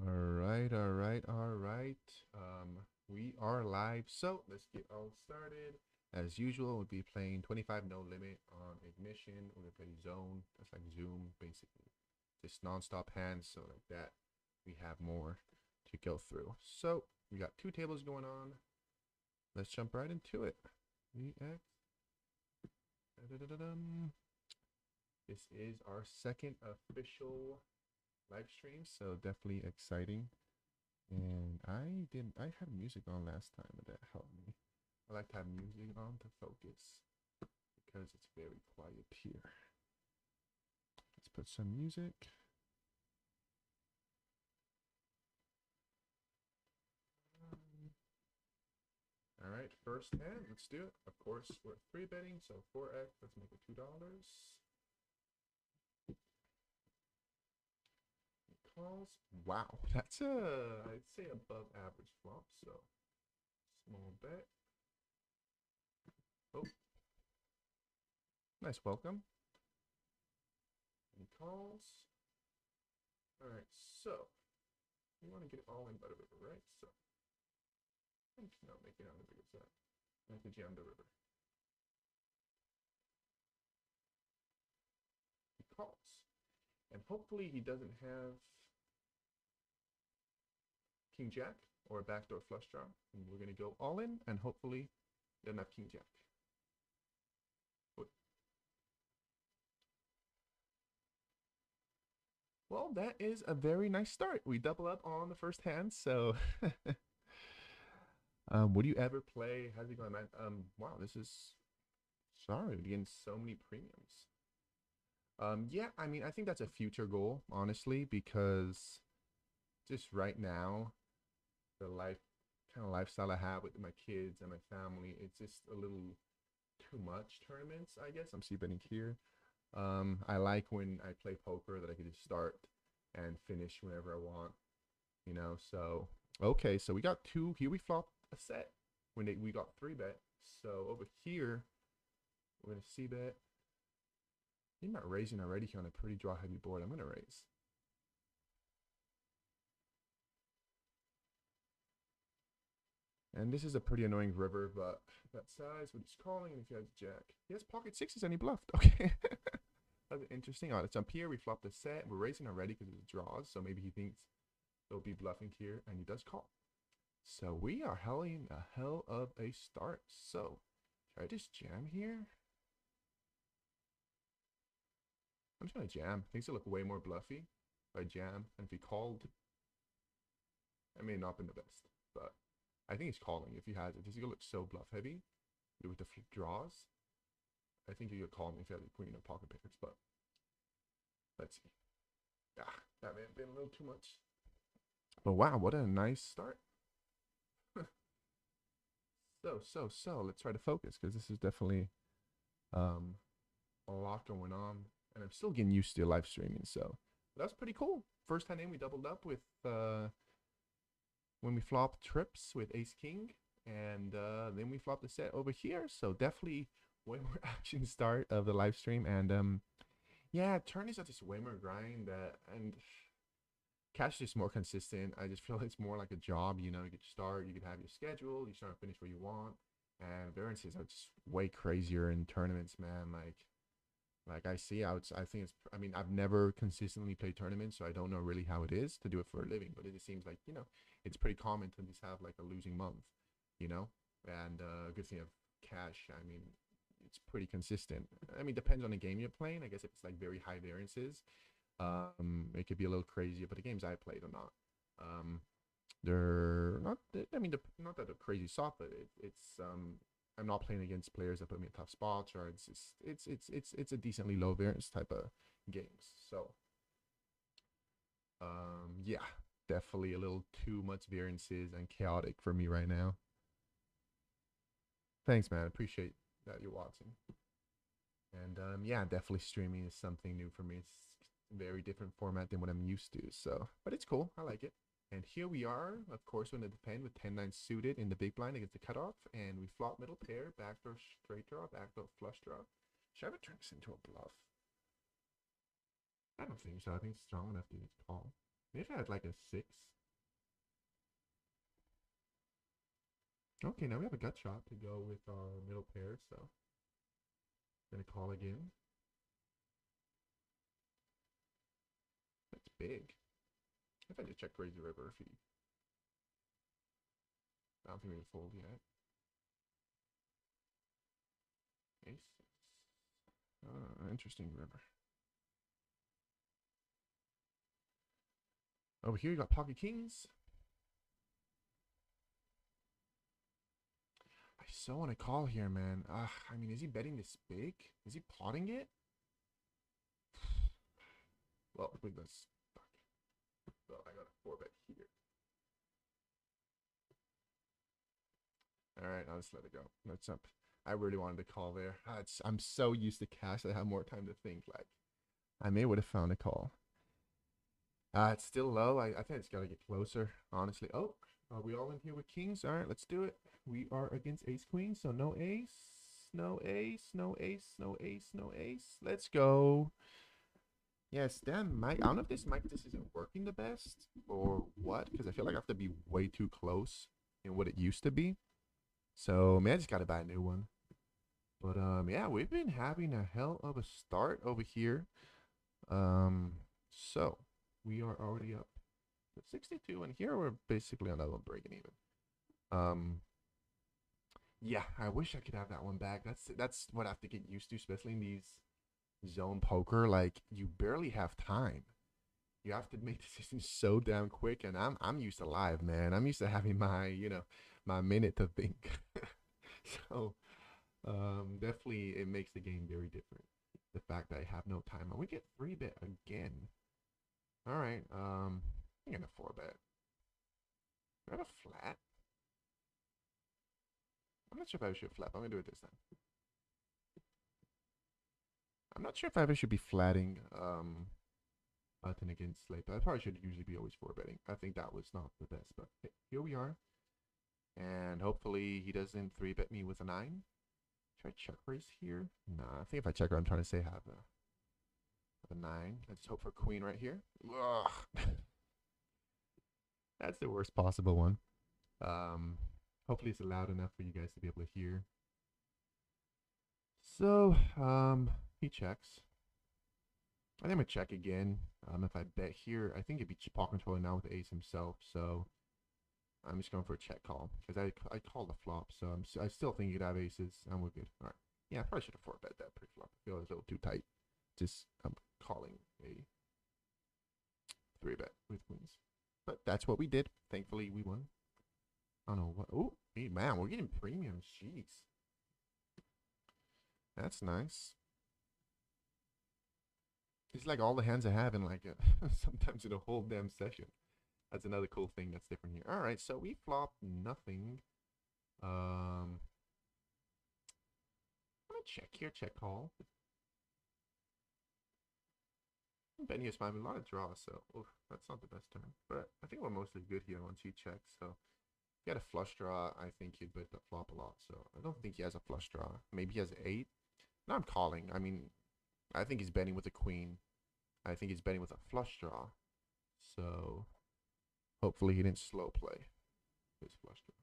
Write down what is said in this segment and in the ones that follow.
All right. We are live, so let's get all started. As usual, we'll be playing 25 no limit on ignition. We're gonna play zone. That's like Zoom, basically. Just non-stop hands, so like that, we have more to go through. So we got two tables going on. Let's jump right into it. VX. This is our second official live stream, so definitely exciting. And I had music on last time, and that helped me. I like to have music on to focus because it's very quiet here. Let's put some music. All right, first hand, let's do it. Of course, we're three betting, so 4x, let's make it $2. Calls. Wow, that's I'd say above average flop, so small bet. Oh, nice welcome. Any calls? All right, so we want to get it all in by the river, right? So no, make it on the bigger side. Make the jam the river. He calls. And hopefully he doesn't have King Jack or a backdoor flush draw. And we're going to go all in, and hopefully he doesn't have King Jack. Well, that is a very nice start. We double up on the first hand, so would you ever play? How's it going, man? Wow, this is sorry, we're getting so many premiums. Yeah, I mean, I think that's a future goal, honestly, because just right now, the life kind of lifestyle I have with my kids and my family, it's just a little too much tournaments, I guess. I'm see betting here. I like when I play poker that I can just start and finish whenever I want, you know. So okay, so we got two here. We flopped a set when we got three bet. So over here, we're gonna see bet. You're not raising already here on a pretty draw heavy board. I'm gonna raise. And this is a pretty annoying river, but that size, but he's calling, and if he has jack, he has pocket sixes and he bluffed. Okay. That's interesting. Oh, it's up here. We flopped a set. We're raising already because it's draws, so maybe he thinks he'll be bluffing here, and he does call. So we are having a hell of a start. So should I just jam here? I'm just gonna jam. Things will look way more bluffy if I jam. And if he called, I may not been the best, but I think he's calling. If he has it, this is gonna look so bluff heavy with the draws. I think he could call me if he has a queen or pocket pairs, but let's see. Ah, that may have been a little too much. But wow, what a nice start. So let's try to focus because this is definitely um a lot going on, and I'm still getting used to live streaming. So that's pretty cool. First time in, we doubled up with when we flopped trips with Ace King, and then we flopped the set over here. So definitely way more action start of the live stream, and yeah, tourneys are just way more grind. And cash is more consistent. I just feel it's more like a job. You know, you could start, you could have your schedule, you start and finish where you want, and variances are just way crazier in tournaments, man. Like I see, I think it's. I mean, I've never consistently played tournaments, so I don't know really how it is to do it for a living. But it just seems like it's pretty common to just have like a losing month, you know. And good thing of cash. I mean, it's pretty consistent. I mean, depends on the game you're playing. I guess if it's like very high variances, it could be a little crazier. But the games I played are not. They're not. I mean, not that they're crazy soft, but it's. I'm not playing against players that put me in tough spots, or it's just it's a decently low variance type of games. So yeah, definitely a little too much variances and chaotic for me right now. Thanks, man. Appreciate that you're watching. And yeah, definitely streaming is something new for me. It's a very different format than what I'm used to. So, but it's cool. I like it. And here we are, of course, when it depend with 10-9 suited in the big blind against the cutoff. And we flop middle pair, backdoor straight draw, backdoor flush draw. Should I ever turn this into a bluff? I don't think so. I think it's strong enough to call. Maybe I had like a 6. Okay, now we have a gut shot to go with our middle pair, so gonna call again. That's big. If I just check raise the river, if he, I don't think we fold yet. Ace. Interesting river. Over here you got pocket kings. I so want to call here, man. I mean, is he betting this big? Is he potting it? Well, with this. Well, I got a 4 bet here. All right, I'll just let it go. That's up. I really wanted to call there. I'm so used to cash. I have more time to think. Like, I may would have found a call. It's still low. I think it's got to get closer, honestly. Oh, are we all in here with kings? All right, let's do it. We are against ace queen, so no ace, no ace, no ace, no ace, no ace. Let's go. Yes, damn, Mike. I don't know if this isn't working the best or what, because I feel like I have to be way too close in what it used to be. So, man, I just got to buy a new one. But, yeah, we've been having a hell of a start over here. So we are already up to 62, and here we're basically on that one breaking even. Yeah, I wish I could have that one back. That's what I have to get used to, especially in these zone poker. Like, you barely have time. You have to make decisions so damn quick, and I'm used to live, man. I'm used to having my my minute to think. So definitely it makes the game very different. The fact that I have no time, and we get 3-bet again. All right, I'm gonna 4-bet. Do I have a flat? I'm not sure if I should flap. I'm gonna do it this time. I'm not sure if I ever should be flatting button against slate, but I probably should usually be always 4-betting. I think that was not the best, but hey, here we are. And hopefully he doesn't 3-bet me with a 9. Should I check raise here? Nah, I think if I check, I'm trying to say have a 9. Let's hope for queen right here. Ugh. That's the worst possible one. Hopefully it's loud enough for you guys to be able to hear. So, he checks. I think I'm gonna check again. If I bet here, I think it'd be pot controlling now with the ace himself. So I'm just going for a check call because I called the flop. So I still think you'd have aces, and we're good. All right. Yeah, I probably should have 4-bet that pre-flop. I feel it's a little too tight. Just calling a 3-bet with queens. But that's what we did. Thankfully, we won. I don't know what. Oh, hey, man, we're getting premium. Jeez. That's nice. It's like all the hands I have in like sometimes in a whole damn session. That's another cool thing that's different here. All right, so we flopped nothing. I'm gonna check here, check call. Benny is fine with a lot of draws, so that's not the best turn. But I think we're mostly good here once he checks. So if he had a flush draw, I think he'd bet the flop a lot. So I don't think he has a flush draw. Maybe he has 8. Now I'm calling. I mean, I think he's betting with a queen. I think he's betting with a flush draw. So hopefully he didn't slow play his flush draw.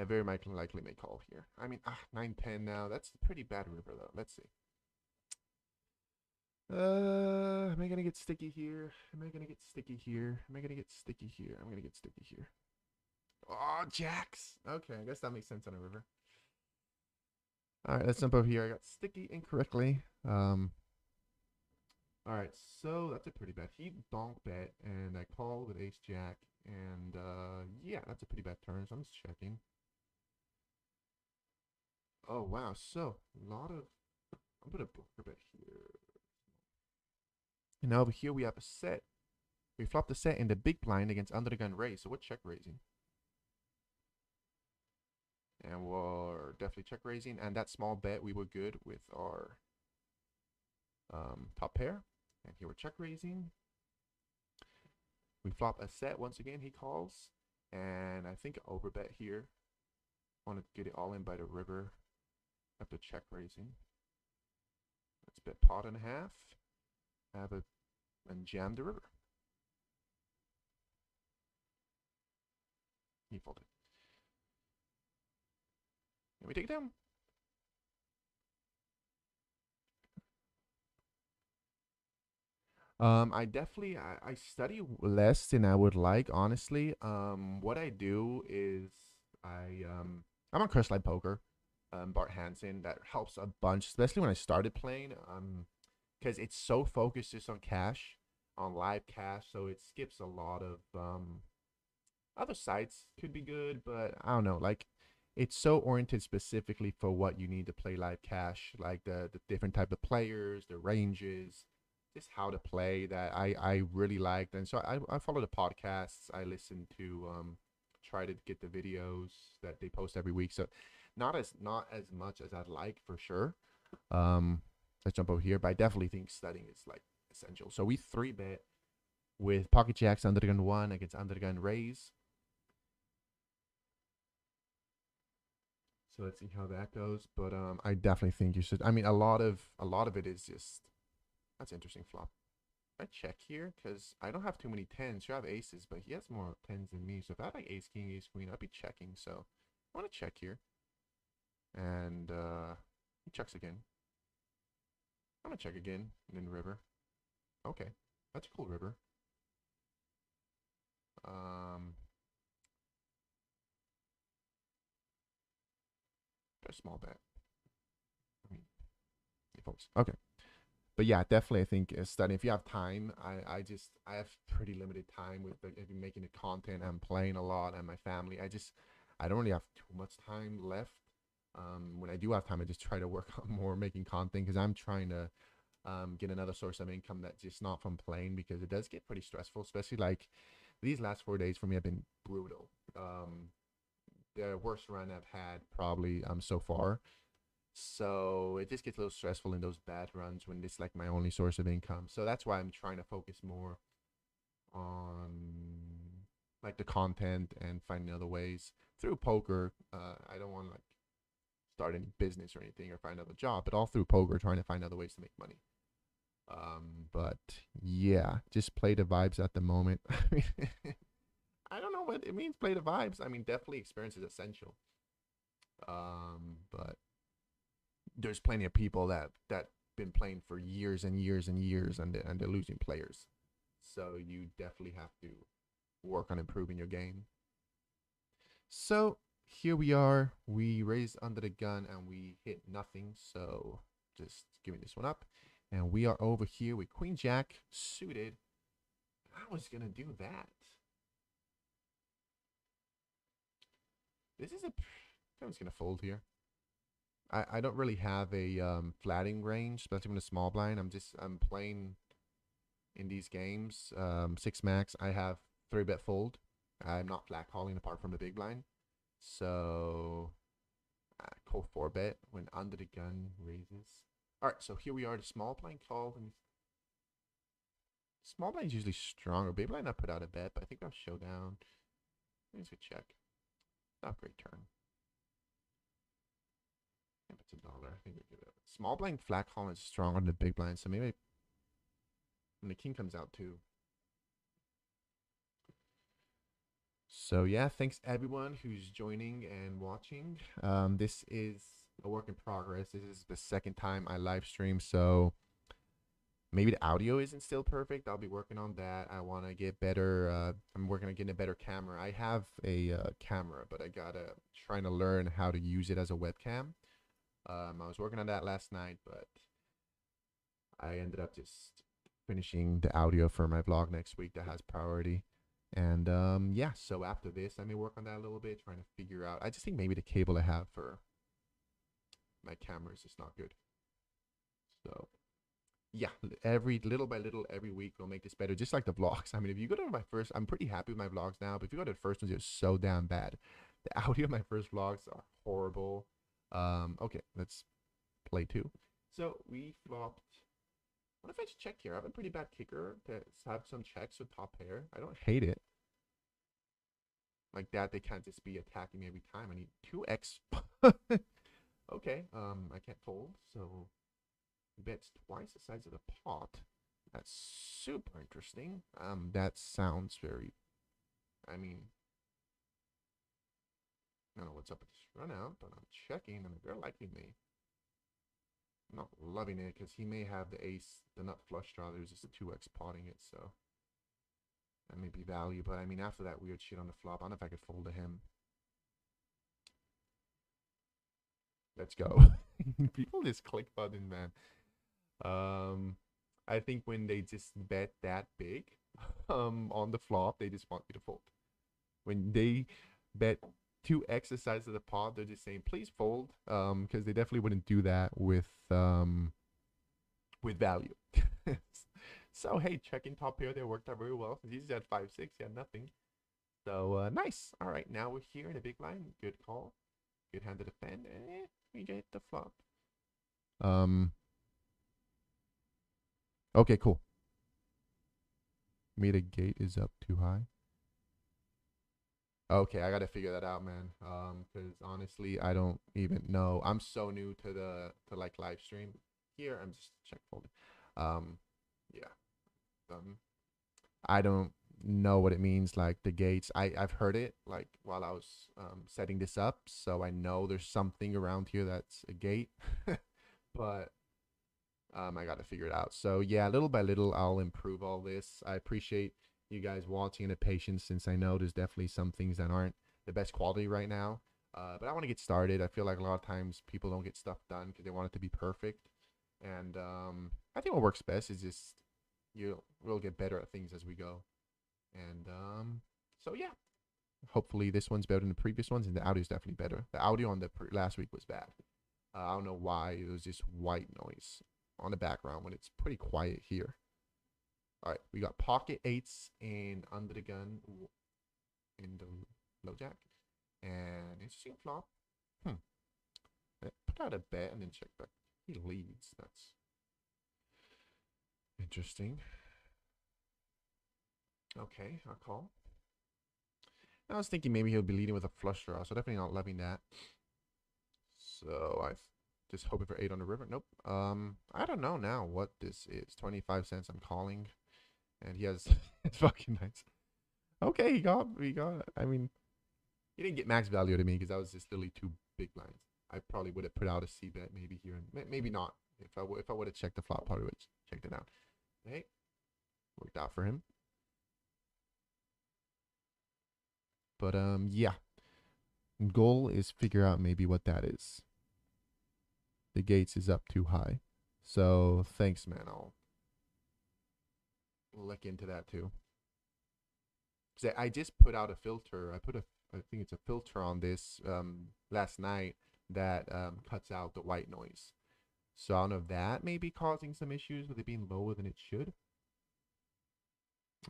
I very likely may call here. I mean, 9-10 now. That's a pretty bad river, though. Let's see. Am I gonna get sticky here? Am I gonna get sticky here? Am I gonna get sticky here? I'm gonna get sticky here. Oh, jacks. Okay, I guess that makes sense on a river. All right, let's jump over here. I got sticky incorrectly. All right, so that's a pretty bad. He donk bet, and I call with ace jack, and yeah, that's a pretty bad turn. So I'm just checking. Oh wow, so a lot of. I'm gonna blocker bet here. And now over here we have a set. We flop the set in the big blind against under the gun raise. So we're check raising. And we're definitely check raising. And that small bet, we were good with our top pair. And here we're check raising. We flop a set once again. He calls. And I think overbet here. Want to get it all in by the river. Have to check raising. Let's bet pot and a half. have it and jam the river. He folded. Can we take it down? I study less than I would like, honestly. What I do is I'm on Crush Light Poker, Bart Hansen. That helps a bunch, especially when I started playing. Because it's so focused just on cash, on live cash, so it skips a lot of other sites could be good, but I don't know. Like, it's so oriented specifically for what you need to play live cash, like the different type of players, the ranges, just how to play that I really liked. And so I follow the podcasts. I listen to try to get the videos that they post every week. So not as much as I'd like for sure. Um, let's jump over here, but I definitely think studying is like essential. So we three bet with pocket jacks under the gun one against under the gun raise. So let's see how that goes. But I definitely think you should. I mean, a lot of it is just that's interesting flop. I check here because I don't have too many tens. You have aces, but he has more tens than me. So if I had like ace king, ace queen, I'd be checking. So I want to check here, and he checks again. I'm gonna check again, and then river. Okay, that's a cool river. Um, a small bet. I mean, he folds. Okay. But yeah, definitely, I think studying. If you have time, I have pretty limited time with like if you're making the content. I'm playing a lot, and my family. I don't really have too much time left. When I do have time, I just try to work on more making content because I'm trying to get another source of income that's just not from playing because it does get pretty stressful, especially like these last 4 days for me have been brutal. The worst run I've had probably so far, so it just gets a little stressful in those bad runs when it's like my only source of income. So that's why I'm trying to focus more on like the content and finding other ways through poker. I don't want to like start any business or anything or find another job, but all through poker, trying to find other ways to make money. But yeah, just play the vibes at the moment. I mean, I don't know what it means. Play the vibes. I mean, definitely experience is essential. But there's plenty of people that been playing for years and years and years, and they're losing players. So you definitely have to work on improving your game. So here we are. We raised under the gun and we hit nothing. So just giving this one up. And we are over here with Queen Jack suited. I was gonna do that. This is a. I'm just gonna fold here. I don't really have a flatting range, especially when a small blind. I'm playing in these games. Six max. I have three bet fold. I'm not flat calling apart from the big blind. So call four bet when under the gun raises. All right, so here we are. The small blind called. And small blind is usually stronger. Big blind I put out a bet, but I think I'll showdown. Let's go check. Not great turn. If it's $1, I think we give it. Small blind flat call is stronger than the big blind, so maybe when the king comes out too. So yeah, thanks everyone who's joining and watching. This is a work in progress. This is the second time I live stream, so maybe the audio isn't still perfect. I'll be working on that. I want to get better. I'm working on getting a better camera. I have a camera, but I gotta trying to learn how to use it as a webcam. I was working on that last night, but I ended up just finishing the audio for my vlog next week that has priority. And yeah, so after this, I may work on that a little bit, trying to figure out. I just think maybe the cable I have for my camera is just not good. So yeah, every little by little, every week we'll make this better. Just like the vlogs. I mean, if you go to my first, I'm pretty happy with my vlogs now. But if you go to the first ones, they're so damn bad. The audio of my first vlogs are horrible. Okay, let's play two. So we flopped. What if I just check here? I have a pretty bad kicker to have some checks with top pair. I don't hate it. Like that, they can't just be attacking me every time. I need 2x. Okay, I can't fold, so bets twice the size of the pot. That's super interesting. That sounds very. I mean, I don't know what's up with this run out, but I'm checking, and they're liking me. I'm not loving it because he may have the ace, the nut flush draw. There's just a 2x potting it, so that may be value. But I mean, after that weird shit on the flop, I don't know if I could fold to him. Let's go. People just click button, man. I think when they just bet that big, on the flop, they just want you to fold. When they bet two exercises of the pot, they're just saying please fold, because they definitely wouldn't do that with value. So hey, checking top pair there worked out very well. He's at 5-6, he had nothing. So nice. All right, now we're here in a big line. Good call. Good hand to defend. We get the flop. Okay, cool. Gate is up too high. Okay, I gotta figure that out, man. Because honestly, I don't even know. I'm so new to like live stream. Here, I'm just check folding. Yeah. I don't know what it means, like the gates. I've heard it like while I was setting this up, so I know there's something around here that's a gate. But I got to figure it out. So yeah, little by little, I'll improve all this. I appreciate you guys watching and the patience, since I know there's definitely some things that aren't the best quality right now. But I want to get started. I feel like a lot of times people don't get stuff done because they want it to be perfect. And I think what works best is just we'll get better at things as we go. And so yeah, hopefully this one's better than the previous ones, and the audio is definitely better. The audio on the last week was bad. I don't know why. It was just white noise on the background when it's pretty quiet here. All right, we got pocket eights and under the gun in the low jack, and interesting flop. Put out a bet and then check back. He leads. That's interesting. Okay, I'll call. I was thinking maybe he'll be leading with a flush draw, so definitely not loving that. So I just hoping for 8 on the river. Nope. I don't know now what this is. 25 cents. I'm calling, and he has it's fucking nice. Okay, he got. I mean, he didn't get max value to me because that was just literally 2 big blinds. I probably would have put out a C bet maybe here, and maybe not. If I would have checked the flop, probably would have checked it out. Hey, worked out for him. But yeah. Goal is figure out maybe what that is. The gates is up too high. So thanks, man. I'll look into that too. I just put out a filter. I think it's a filter on this last night that cuts out the white noise. So I don't know if that may be causing some issues with it being lower than it should.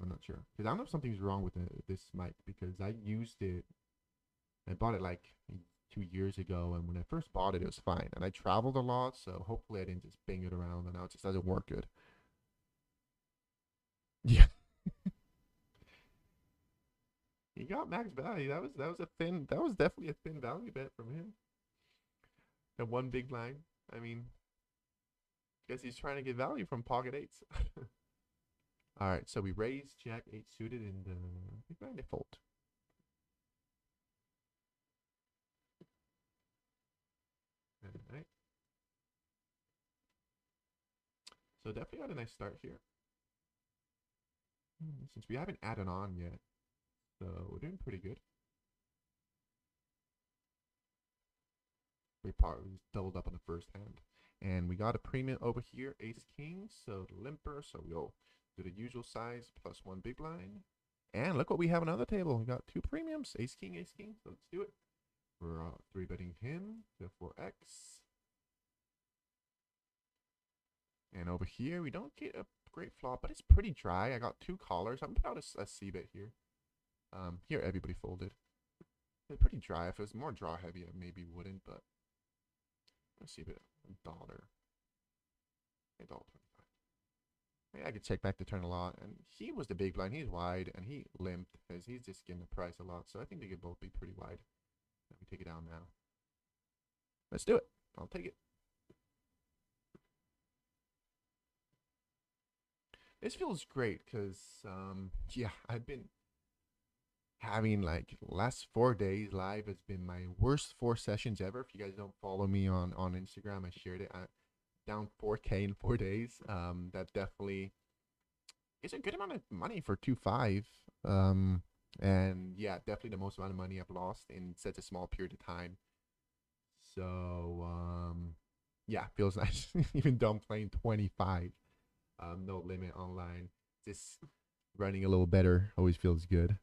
I'm not sure, because I don't know if something's wrong with this mic, because I used it. I bought it like 2 years ago, and when I first bought it, it was fine. And I traveled a lot, so hopefully I didn't just bang it around, and now it just doesn't work good. Yeah. He got max value. That was definitely a thin value bet from him. And one big blind. I mean, guess he's trying to get value from pocket eights. All right, so we raise jack 8 suited, and big blind default. All right. So definitely got a nice start here. Since we haven't added on yet, so we're doing pretty good. We doubled up on the first hand. And we got a premium over here, ace king, so limper, so we'll do the usual size, plus 1 big blind. And look what we have on the other table. We got 2 premiums, ace king, so let's do it. We're 3-betting him, the 4x. And over here, we don't get a great flop, but it's pretty dry. I got 2 callers. I'm gonna put out a C bet here. Here everybody folded. It's pretty dry. If it was more draw heavy, I maybe wouldn't, but let's see, but $1. $1.25. I could check back the turn a lot, and he was the big blind. He's wide, and he limped because he's just getting the price a lot. So I think they could both be pretty wide. Let me take it down now. Let's do it. I'll take it. This feels great because yeah, I've been having like last 4 days live has been my worst 4 sessions ever. If you guys don't follow me on Instagram, I shared it. I down 4K in 4 days. That definitely is a good amount of money for 2.5. And yeah, definitely the most amount of money I've lost in such a small period of time. So yeah, feels nice. Even though I'm playing 25, no limit online, just running a little better always feels good.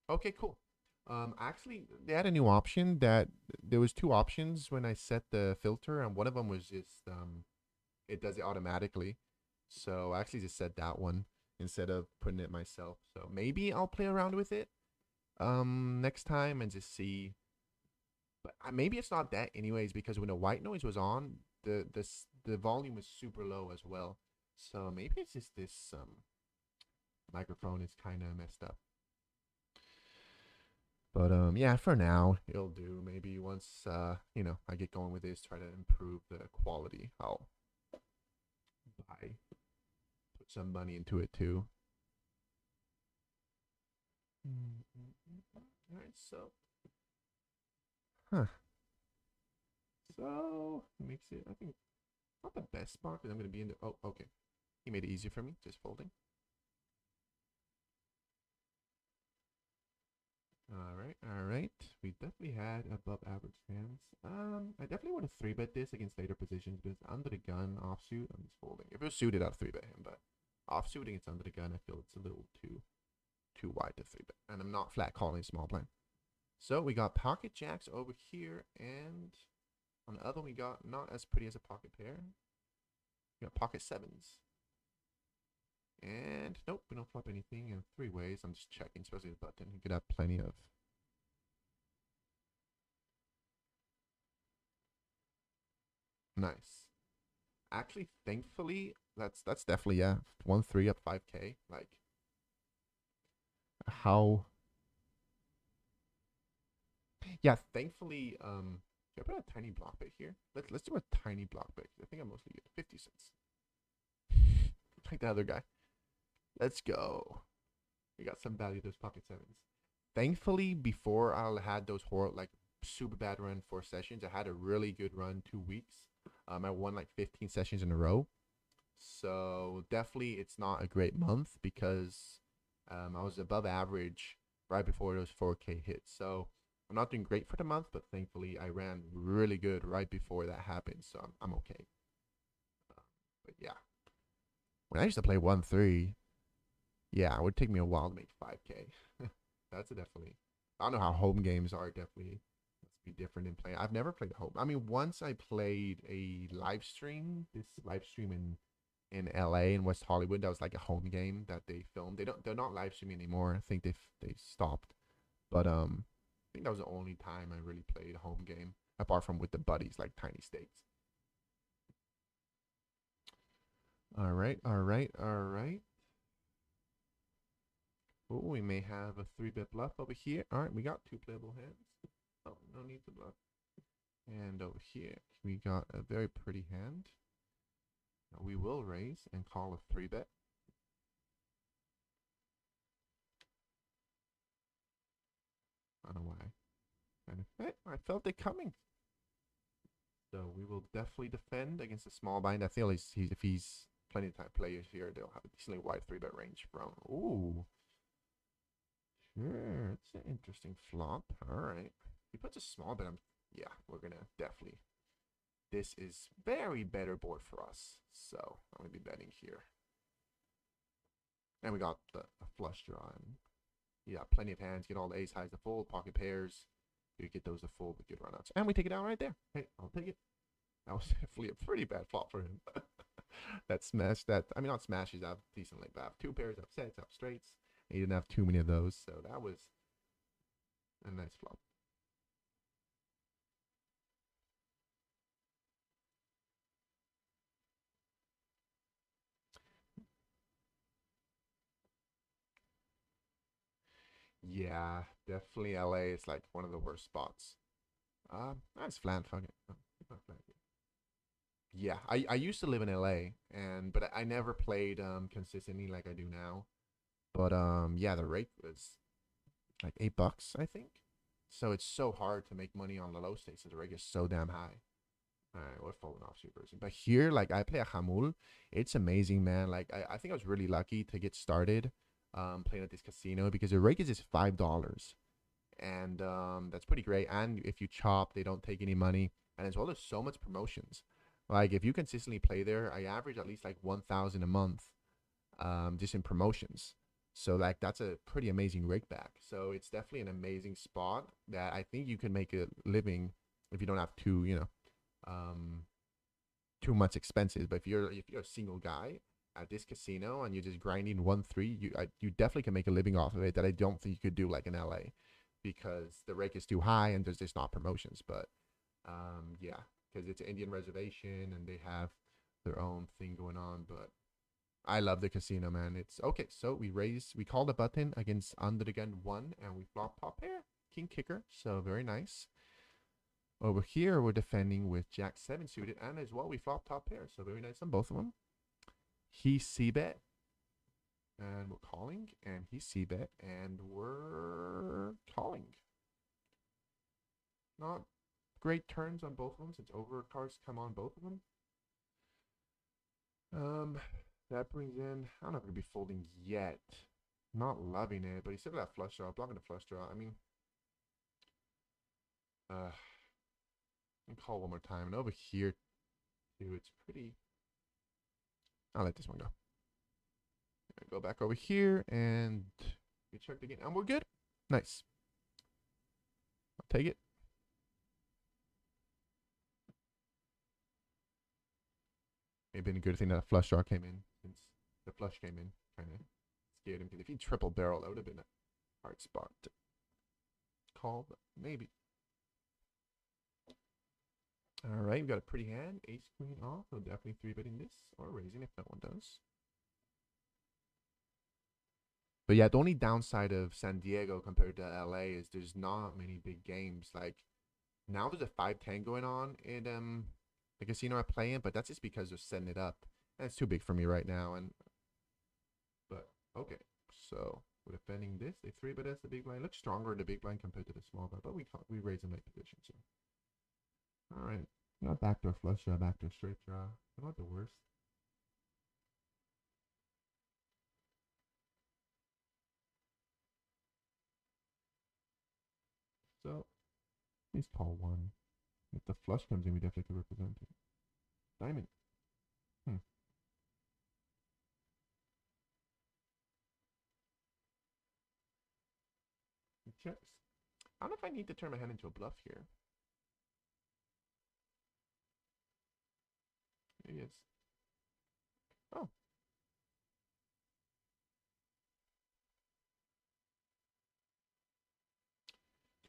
Okay, cool. Actually, they had a new option that there was two options when I set the filter, and one of them was just it does it automatically. So I actually just set that one instead of putting it myself. So maybe I'll play around with it next time and just see. But maybe it's not that anyways because when the white noise was on, the volume was super low as well. So maybe it's just this microphone is kind of messed up. But yeah, for now it'll do. Maybe once I get going with this, try to improve the quality. I'll buy put some money into it too. All right, so huh. So makes it I think not the best spot because I'm gonna be in the oh okay. He made it easier for me, just folding. All right. We definitely had above average hands. I definitely want to three bet this against later positions, but it's under the gun, offsuit. I'm just folding. If it was suited, I'd three bet him, but offsuiting it's under the gun. I feel it's a little too wide to three bet, and I'm not flat calling small blind. So we got pocket jacks over here, and on the other we got not as pretty as a pocket pair. We got pocket sevens. And nope, we don't flop anything in three ways. I'm just checking, especially the button. You could have plenty of nice. Actually, thankfully, that's definitely yeah. 1-3 up 5K. Like how yeah, thankfully, should I put a tiny block bet here? Let's do a tiny block bet. I think I mostly get 50 cents. Like the other guy. Let's go. We got some value those pocket sevens. Thankfully, before I had those horrible, like super bad run 4 sessions, I had a really good run 2 weeks. I won like 15 sessions in a row. So definitely, it's not a great month because I was above average right before those 4K hits. So I'm not doing great for the month, but thankfully, I ran really good right before that happened. So I'm okay. But yeah, when I used to play 1-3, yeah, it would take me a while to make 5K. That's a definitely. I don't know how home games are. Definitely must be different in playing. I've never played home. I mean, once I played a live stream. This live stream in LA in West Hollywood. That was like a home game that they filmed. They're not live streaming anymore. I think they stopped. But I think that was the only time I really played a home game apart from with the buddies like Tiny Stakes. All right, all right, all right. Oh, we may have a three-bet bluff over here. All right, we got two playable hands. Oh, no need to bluff. And over here, we got a very pretty hand. Now we will raise and call a three bet. I don't know why. I felt it coming. So we will definitely defend against a small bind. I feel if he's plenty of time players here, they'll have a decently wide three bet range from. Ooh, sure. It's an interesting flop. All right. He puts a small bet. Yeah, we're gonna definitely. This is very better board for us. So I'm gonna be betting here. And we got the flush draw. And yeah, plenty of hands. Get all the ace highs to fold, pocket pairs. You get those to fold with good runouts. And we take it down right there. Hey, I'll take it. That was definitely a pretty bad flop for him. That smash that I mean not smashes out decently, but I have two pairs, I have sets, I have straights. He didn't have too many of those, so that was a nice flop. Yeah, definitely LA is like one of the worst spots. Nice flan, fuck it. Oh, not flan. Yeah, I used to live in LA, and but I never played consistently like I do now. But yeah, the rate was like $8, I think. So it's so hard to make money on the low stakes. So the rate is so damn high. All right, we're falling off super. But here, like I play a Hamul, it's amazing, man. Like I think I was really lucky to get started playing at this casino because the rate is just $5. And that's pretty great. And if you chop, they don't take any money, and as well as so much promotions. Like if you consistently play there, I average at least like 1,000 a month, just in promotions. So like that's a pretty amazing rig back. So it's definitely an amazing spot that I think you can make a living if you don't have too um, too much expenses. But if you're a single guy at this casino and you're just grinding 1-3, you definitely can make a living off of it. That I don't think you could do like in LA because the rake is too high and there's just not promotions. But yeah, because it's an Indian reservation and they have their own thing going on. But I love the casino, man. It's okay. So we called a button against under the gun one, and we flop top pair, king kicker. So very nice. Over here, we're defending with Jack 7 suited, and as well, we flop top pair. So very nice on both of them. He c-bet, and we're calling, and he c-bet, and we're calling. Not great turns on both of them since overcards come on both of them. That brings in, I don't know if I'm going to be folding yet. Not loving it, but he still got flush draw, blocking the flush draw. I mean, let me call one more time. And over here, too, it's pretty. I'll let this one go. Go back over here, and we checked again, and we're good. Nice. I'll take it. Maybe been a good thing that a flush draw came in, since the flush came in, kind of scared him. Because if he triple barrel, that would have been a hard spot to call, but maybe. All right, we got a pretty hand. Ace queen off. We'll definitely 3-betting this or raising if no one does. But yeah, the only downside of San Diego compared to LA is there's not many big games. Like now there's a 5-10 going on in the casino I play in, but that's just because they're setting it up. And it's too big for me right now. But okay. So we're defending this. They 3-bet us the big blind. Looks stronger in the big blind compared to the small blind, but we raise in late position, so all right. Not backdoor flush draw, backdoor straight draw. Not the worst. So please call one. If the flush comes in, we definitely could represent it. Diamond. Hmm. He checks. I don't know if I need to turn my hand into a bluff here. Maybe it's. Oh.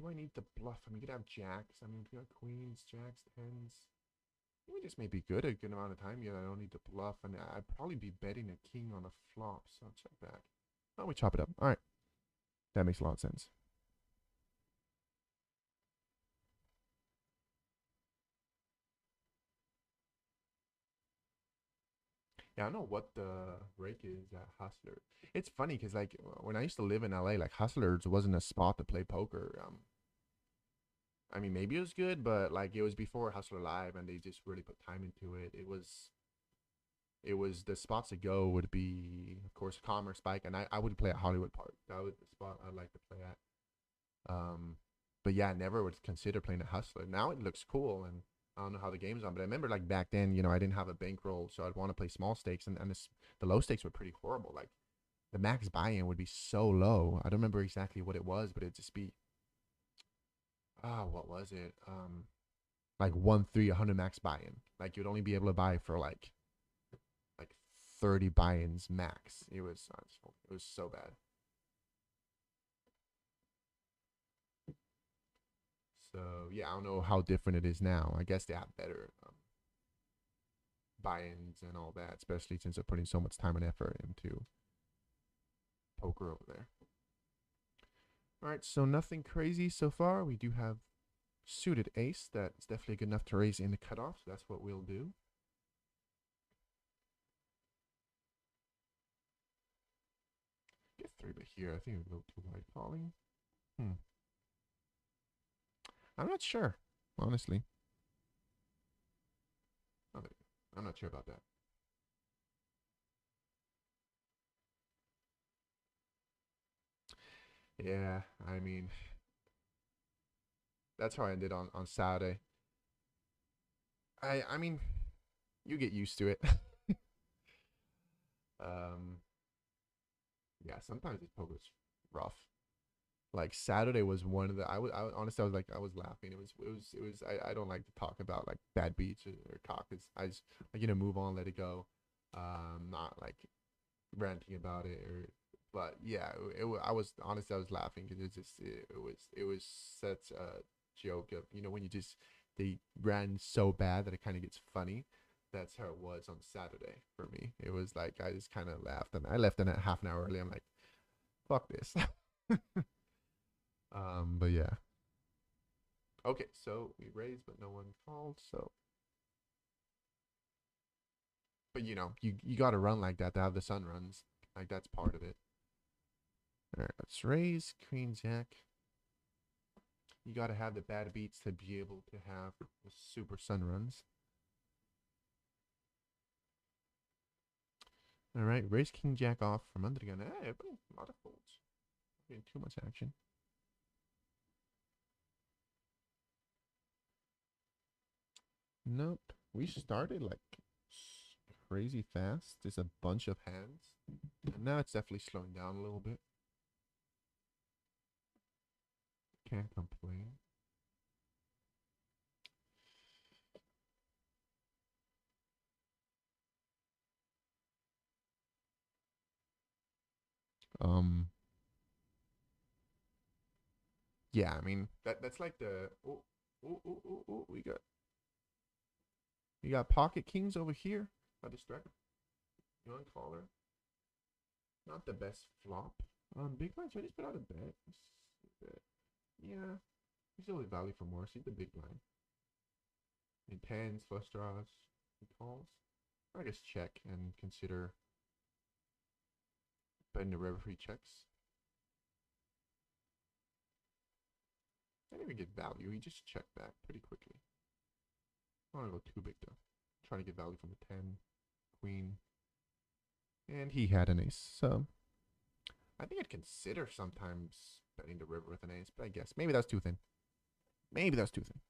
Do I need to bluff? I mean, you could have jacks. I mean, if you got queens, jacks, tens. We just may be good a good amount of time yet. I don't need to bluff, and I'd probably be betting a king on a flop. So I'll check back. Oh, we chop it up. All right, that makes a lot of sense. Yeah, I don't know what the rake is at Hustler. It's funny because like when I used to live in LA, like Hustlers wasn't a spot to play poker. I mean maybe it was good, but like it was before Hustler Live, and they just really put time into it. It was the spots to go would be of course Commerce Spike, and I would play at Hollywood Park. That was the spot I'd like to play at. Um, but yeah, I never would consider playing a Hustler. Now it looks cool, and I don't know how the game's on, but I remember like back then, I didn't have a bankroll, so I'd want to play small stakes, and the low stakes were pretty horrible. Like the max buy-in would be so low. I don't remember exactly what it was, but it'd just be what was it? Like 1-3 100 max buy-in. Like you'd only be able to buy for like 30 buy-ins max. It was so bad. So yeah, I don't know how different it is now. I guess they have better buy-ins and all that, especially since they're putting so much time and effort into poker over there. All right, so nothing crazy so far. We do have suited ace. That's definitely good enough to raise in the cutoff. So that's what we'll do. three bet here. I think it would go too wide calling. Hmm. I'm not sure, honestly. Oh, I'm not sure about that. Yeah, I mean, that's how I ended on Saturday. I mean, you get used to it. um, yeah, sometimes this poker's rough. Like Saturday was one of the honestly I was like I was laughing. It was I don't like to talk about like bad beats or cock. It's I just like move on, let it go. Not like ranting about it or but yeah, I was honestly I was laughing because it was such a joke of when you just they ran so bad that it kind of gets funny. That's how it was on Saturday for me. It was like I just kind of laughed and I left in at half an hour early. I'm like, fuck this. But yeah. Okay, so we raised, but no one called. So, but you got to run like that to have the sun runs. Like that's part of it. All right, let's raise Queen Jack. You got to have the bad beats to be able to have the super sun runs. All right, raise King Jack off from under the gun. Hey, a lot of folds. Getting too much action. Nope. We started like crazy fast. There's a bunch of hands. And now it's definitely slowing down a little bit. Can't complain. Um, yeah, I mean that's like the we got pocket kings over here. I distract. Young caller. Not the best flop. Big blind. Should I just put out a bet? Yeah. He's always value for more. See the big blind. In tens, flush draws, he calls. I guess check and consider betting the river free checks. I didn't even get value. He just checked back pretty quickly. I don't want to go too big though. Trying to get value from the 10, queen. And he had an ace. So I think I'd consider sometimes betting the river with an ace, but I guess maybe that's too thin. Maybe that's too thin.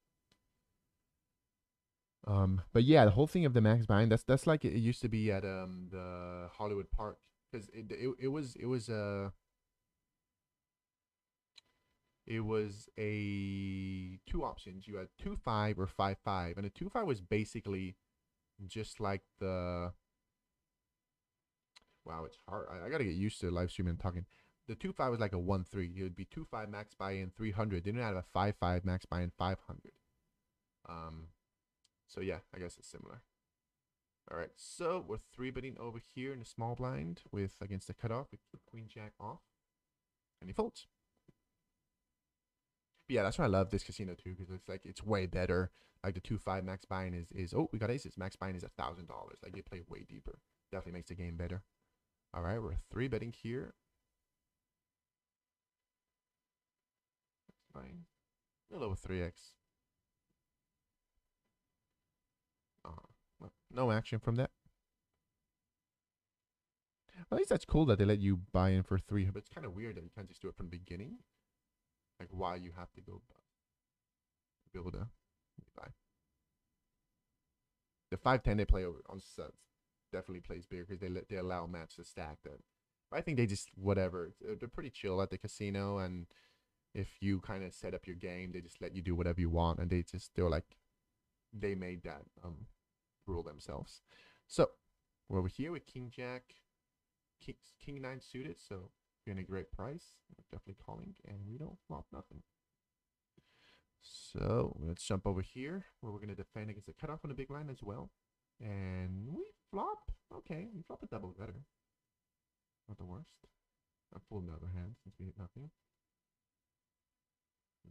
But yeah, the whole thing of the max buying that's like it used to be at the Hollywood Park because it was a two options. You had 2-5 or 5-5, and a 2-5 was basically just like the wow. It's hard. I gotta get used to live streaming and talking. The 2-5 was like a 1-3. It would be 2-5 max buy in 300. They didn't have a 5-5 max buy in 500. Um, so yeah, I guess it's similar. All right, so we're three betting over here in the small blind with against the cutoff with Queen Jack off, and he folds. But yeah, that's why I love this casino too because it's like it's way better. Like the 2-5 max buy-in is oh we got aces. Max buy-in is $1,000. Like they play way deeper. Definitely makes the game better. All right, we're three betting here. Fine. A little over 3x. No action from that. At least that's cool that they let you buy in for three, but it's kind of weird that you can't just do it from the beginning. Like why you have to go be able to buy. The 5-10 they play over on sets definitely plays bigger because they allow match to stack that. But I think they just whatever. They're pretty chill at the casino, and if you kind of set up your game, they just let you do whatever you want, and they're like they made that rule themselves. So we're over here with King Jack, King 9 suited, so you're in a great price. We're definitely calling, and we don't flop nothing. So let's jump over here where we're going to defend against the cutoff on the big line as well. And we flop. Okay, we flop a double gutter. Not the worst. I pulled another hand since we hit nothing.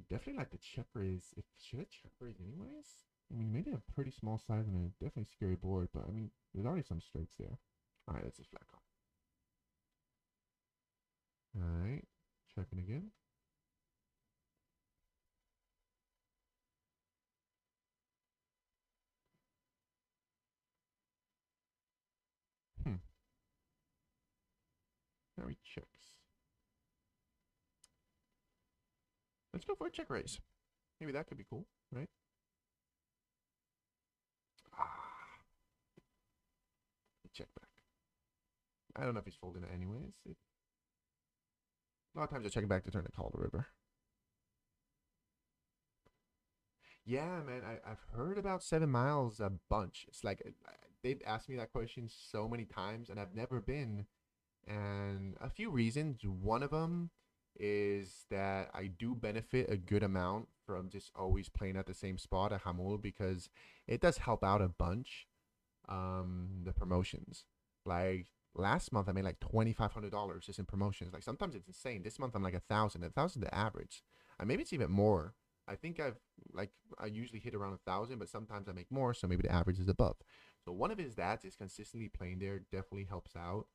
Definitely like the check raise. Should I check raise anyways? I mean, maybe a pretty small size and a definitely scary board, but I mean, there's already some straights there. All right, that's a flat call. All right, checking again. Hmm. Now he checks. Let's go for a check raise. Maybe that could be cool, right? Ah, check back. I don't know if he's folding it anyways. A lot of times they're checking back to turn the call to river. Yeah, man, I've heard about 7 miles a bunch. It's like they've asked me that question so many times, and I've never been. And a few reasons. One of them is that I do benefit a good amount from just always playing at the same spot at Hamul because it does help out a bunch. The promotions. Like last month, I made like $2,500 just in promotions. Like sometimes it's insane. This month, I'm like 1,000. 1,000 the average. Maybe it's even more. I think I usually hit around 1,000, but sometimes I make more, so maybe the average is above. So one of his that is consistently playing there definitely helps out.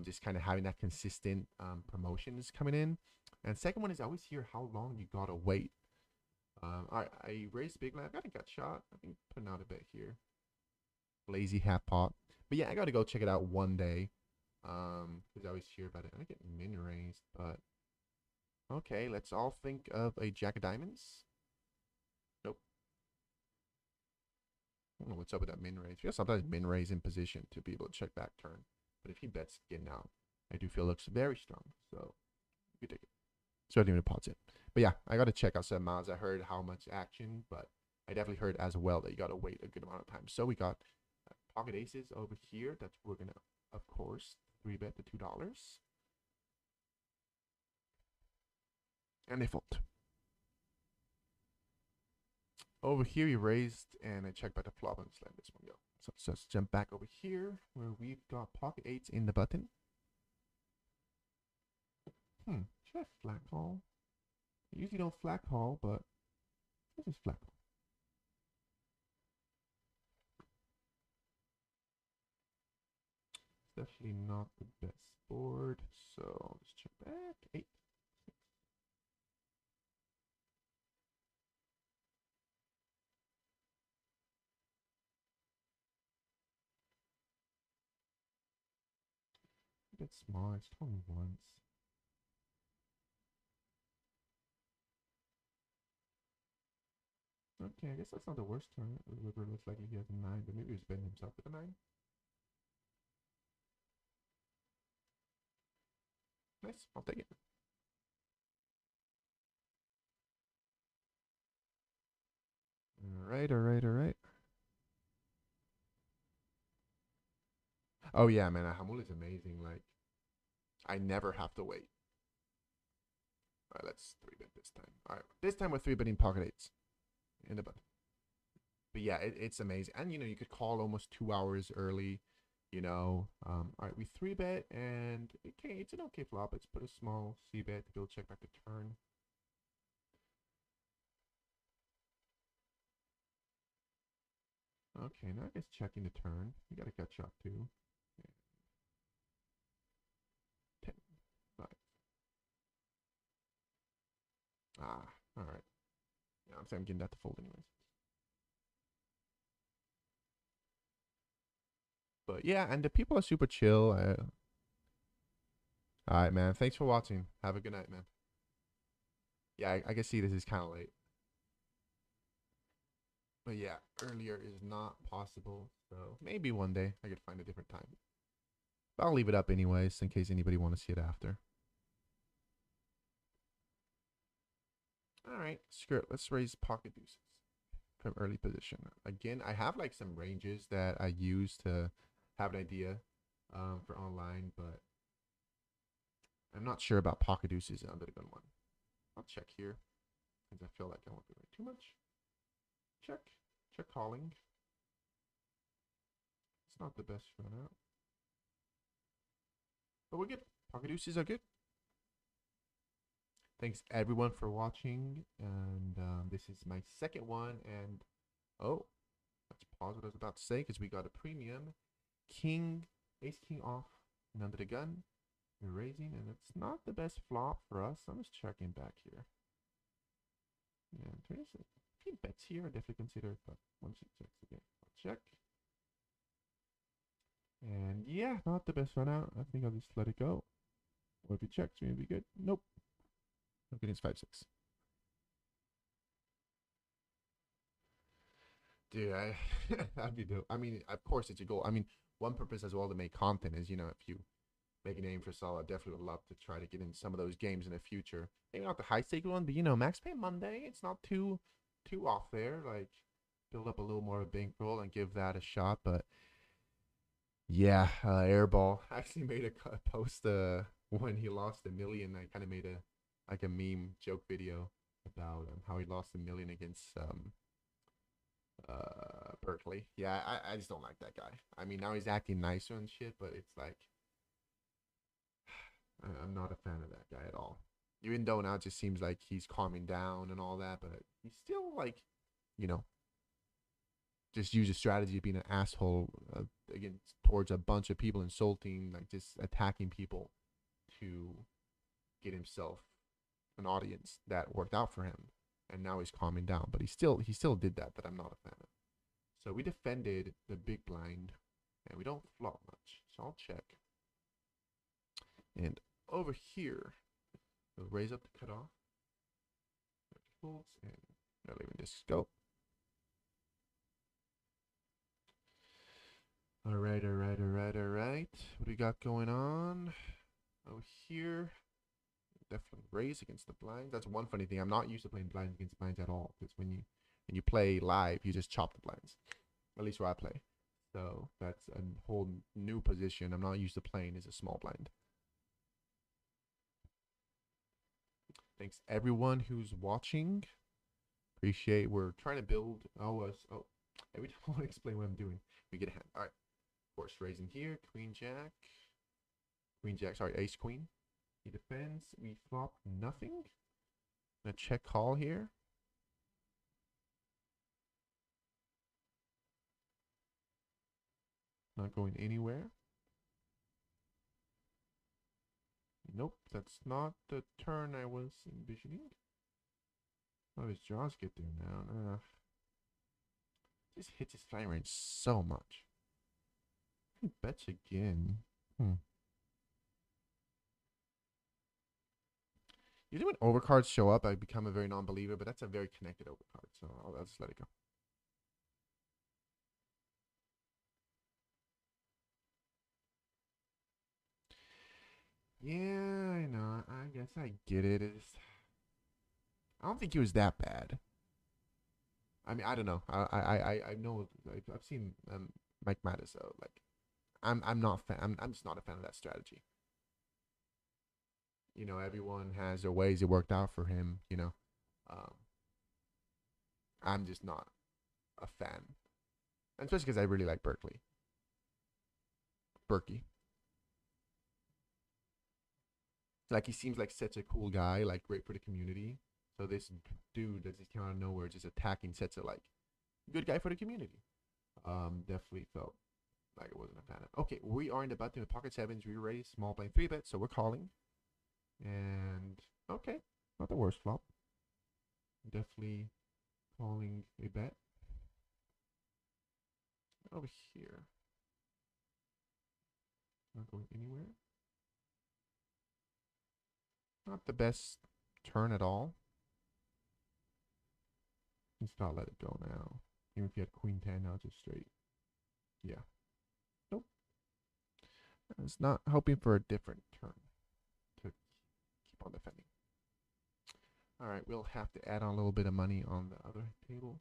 Just kind of having that consistent promotions coming in. And second one is I always hear how long you gotta wait. All right, I raised big line. I got a gut shot. I think putting out a bet here. Lazy half pot. But yeah, I gotta go check it out one day. Because I always hear about it. I get min raised, but okay, let's all think of a jack of diamonds. Nope. I don't know what's up with that min raise. Because sometimes min raise in position to be able to check back turn. But if he bets getting out, I do feel it looks very strong. So you could take it. So I didn't even pause it. But yeah, I gotta check out 7 miles. I heard how much action, but I definitely heard as well that you gotta wait a good amount of time. So we got pocket aces over here that we're gonna, of course, 3-bet the $2. And they fold. Over here, you raised, and I checked by the flop and just let this one go. So let's jump back over here where we've got pocket eights in the button. Should I flat call? I usually don't flat call, but this is flat call. It's definitely not the best board, so I'll just check back. 8. A bit small, it's only once. Okay, I guess that's not the worst turn. The river looks like he has a 9, but maybe he's betting himself with a 9. Nice, I'll take it. Alright, alright, alright. Oh yeah, man, Hamul is amazing. Like, I never have to wait. Alright, let's 3-bet this time. Alright, this time we're 3-betting pocket eights in the button. But yeah, it's amazing. And you could call almost 2 hours early. All right, we 3-bet and it's an okay flop. Let's put a small C bet to be able to check back the turn. Okay, now I guess checking the turn. We got a gut shot too. 10, 5. All right. Yeah, I'm getting that to fold anyways. But yeah, and the people are super chill. All right, man. Thanks for watching. Have a good night, man. Yeah, I can see this is kind of late. But yeah, earlier is not possible. So maybe one day I could find a different time. But I'll leave it up anyways in case anybody want to see it after. All right, screw it. Let's raise pocket deuces from early position. Again, I have like some ranges that I use to have an idea for online, but I'm not sure about pocket deuces under the gun one. I'll check here because I feel like I won't be right too much. Check. Check calling. It's not the best run out. But we're good. Pocket deuces are good. Thanks everyone for watching. And this is my second one. And oh, let's pause what I was about to say because we got a premium. King, ace king off and under the gun. We're raising, and it's not the best flop for us. I'm just checking back here. And there's a few bets here. I definitely consider it, but once it checks again, I'll check. And yeah, not the best run out. I think I'll just let it go. Or if it checks, maybe good. Nope. Okay, it's 5-6. Dude, that'd be dope. I mean, of course, it's a goal. I mean, one purpose as well to make content is, if you make a name for yourself, I definitely would love to try to get in some of those games in the future. Maybe not the high stake one, but Max Pay Monday, it's not too off there. Like, build up a little more of a bankroll and give that a shot. But yeah, Airball actually made a post when he lost a million. I kind of made a meme joke video about how he lost a million against Berkeley. Yeah, I just don't like that guy. I mean, now he's acting nicer and shit, but it's like I'm not a fan of that guy at all. Even though now it just seems like he's calming down and all that, but he's still like, you know, just use a strategy of being an asshole against towards a bunch of people, insulting, like just attacking people to get himself an audience that worked out for him. And now he's calming down, but he still did that I'm not a fan of. So we defended the big blind, and we don't flop much. So I'll check. And over here, we'll raise up the cutoff. Folds, and we're leaving this go. All right. What do we got going on? Oh, here, definitely raise against the blinds. That's one funny thing. I'm not used to playing blinds against blinds at all. Because when you play live, you just chop the blinds. At least where I play. So that's a whole new position. I'm not used to playing as a small blind. Thanks everyone who's watching. Appreciate. We're trying to build. Every time I want to explain what I'm doing, we get a hand. All right. Of course, raising here. Queen Jack. Sorry, Ace Queen. He defends. We flop nothing. Gonna check call here. Not going anywhere. Nope, that's not the turn I was envisioning. Oh, his jaws get there now. Just hits his flying range so much. He bets again. Usually when overcards show up, I become a very non-believer, but that's a very connected overcard, so I'll just let it go. Yeah, I know. I guess I get it. I don't think he was that bad. I mean, I don't know. I know. I've seen Mike Mattis. So like, I'm not fan. I'm just not a fan of that strategy. Everyone has their ways. It worked out for him. Um, I'm just not a fan, and especially because I really like Berkey. Like he seems like such a cool guy, like great for the community. So this dude that just came out of nowhere, just attacking, sets a like good guy for the community. Definitely felt like I wasn't a fan of. Okay, we are in the button with pocket sevens. We raise small blind 3-bet, so we're calling. And okay, not the worst flop. Definitely calling a bet. Over here, not going anywhere. Not the best turn at all. Just gotta let it go now. Even if you had queen 10, now just straight. Yeah. Nope. I was not hoping for a different turn to keep on defending. All right, we'll have to add on a little bit of money on the other table.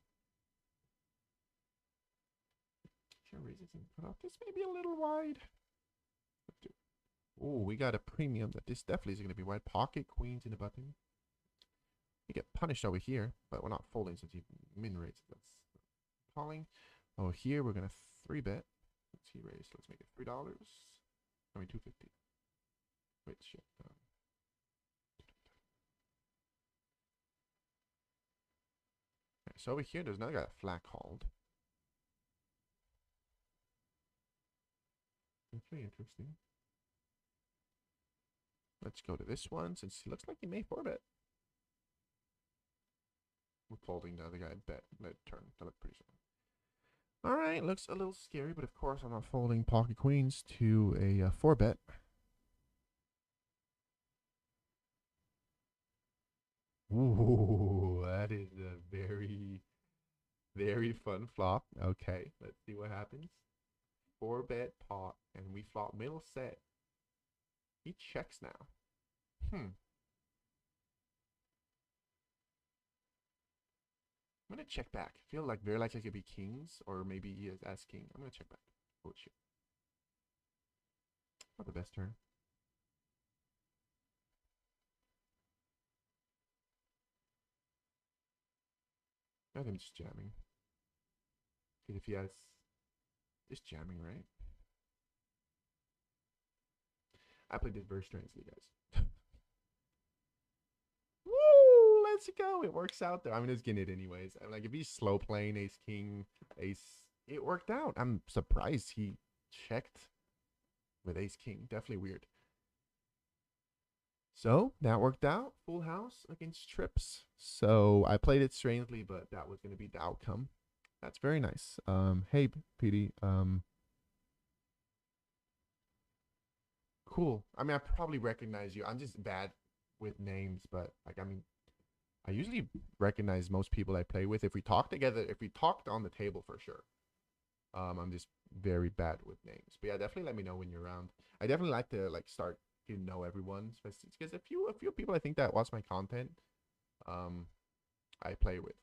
Should raise this and cut off. This may be a little wide. Oh, we got a premium that this definitely is going to be wide. Pocket queens in the button. We get punished over here, but we're not folding since he min raised. That's calling. Oh, here we're going to 3-bet. Let's see, raise. Let's make it $3. I mean, $2.50. Wait, shit. So over here, there's another guy that flat called. That's very interesting. Let's go to this one since he looks like he may 4-bet. We're folding the other guy bet. Let turn. That looked pretty strong. All right, looks a little scary, but of course I'm not folding pocket queens to a 4-bet. Ooh, that is a very, very fun flop. Okay, let's see what happens. 4-bet pot, and we flop middle set. He checks now. I'm gonna check back. I feel like very likely it could be kings, or maybe he has as king. I'm gonna check back. Oh shit. Not the best turn. I think I'm just jamming. Because if he has just jamming, right? I played this very strangely, guys. Woo! Let's go. It works out there. I'm just getting it anyways. I'm like, if he's slow playing ace king, ace, it worked out. I'm surprised he checked with ace king. Definitely weird. So that worked out. Full house against trips. So I played it strangely, but that was going to be the outcome. That's very nice. Hey, PD. Cool. I mean, I probably recognize you. I'm just bad with names, but like, I mean, I usually recognize most people I play with. If we talk together, if we talked on the table for sure. I'm just very bad with names. But yeah, definitely let me know when you're around. I definitely like to like start to know everyone, especially because a few people I think that watch my content, um, I play with.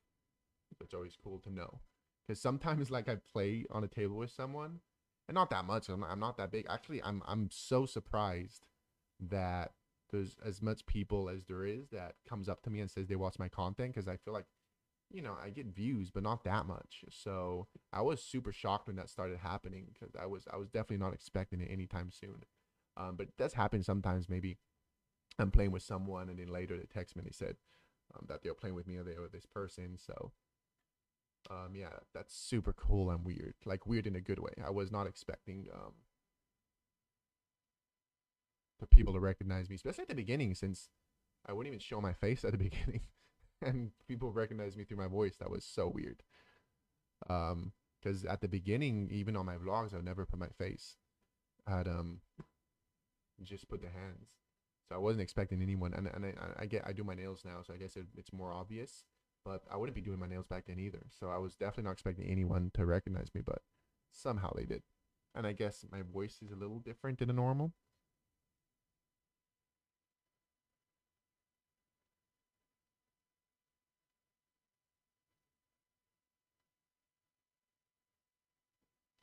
It's always cool to know because sometimes like I play on a table with someone, and not that much. I'm not that big. Actually, I'm so surprised that there's as much people as there is that comes up to me and says they watch my content because I feel like I get views, but not that much. So I was super shocked when that started happening because I was definitely not expecting it anytime soon. But it does happen sometimes. Maybe I'm playing with someone and then later they text me and they said that they were playing with me or they were this person. So yeah, that's super cool and weird, like weird in a good way. I was not expecting for people to recognize me, especially at the beginning, since I wouldn't even show my face at the beginning, and people recognize me through my voice. That was so weird. Because at the beginning, even on my vlogs, I would never put my face. I'd just put the hands. So I wasn't expecting anyone, and I do my nails now, so I guess it's more obvious. But I wouldn't be doing my nails back then either. So I was definitely not expecting anyone to recognize me, but somehow they did. And I guess my voice is a little different than a normal.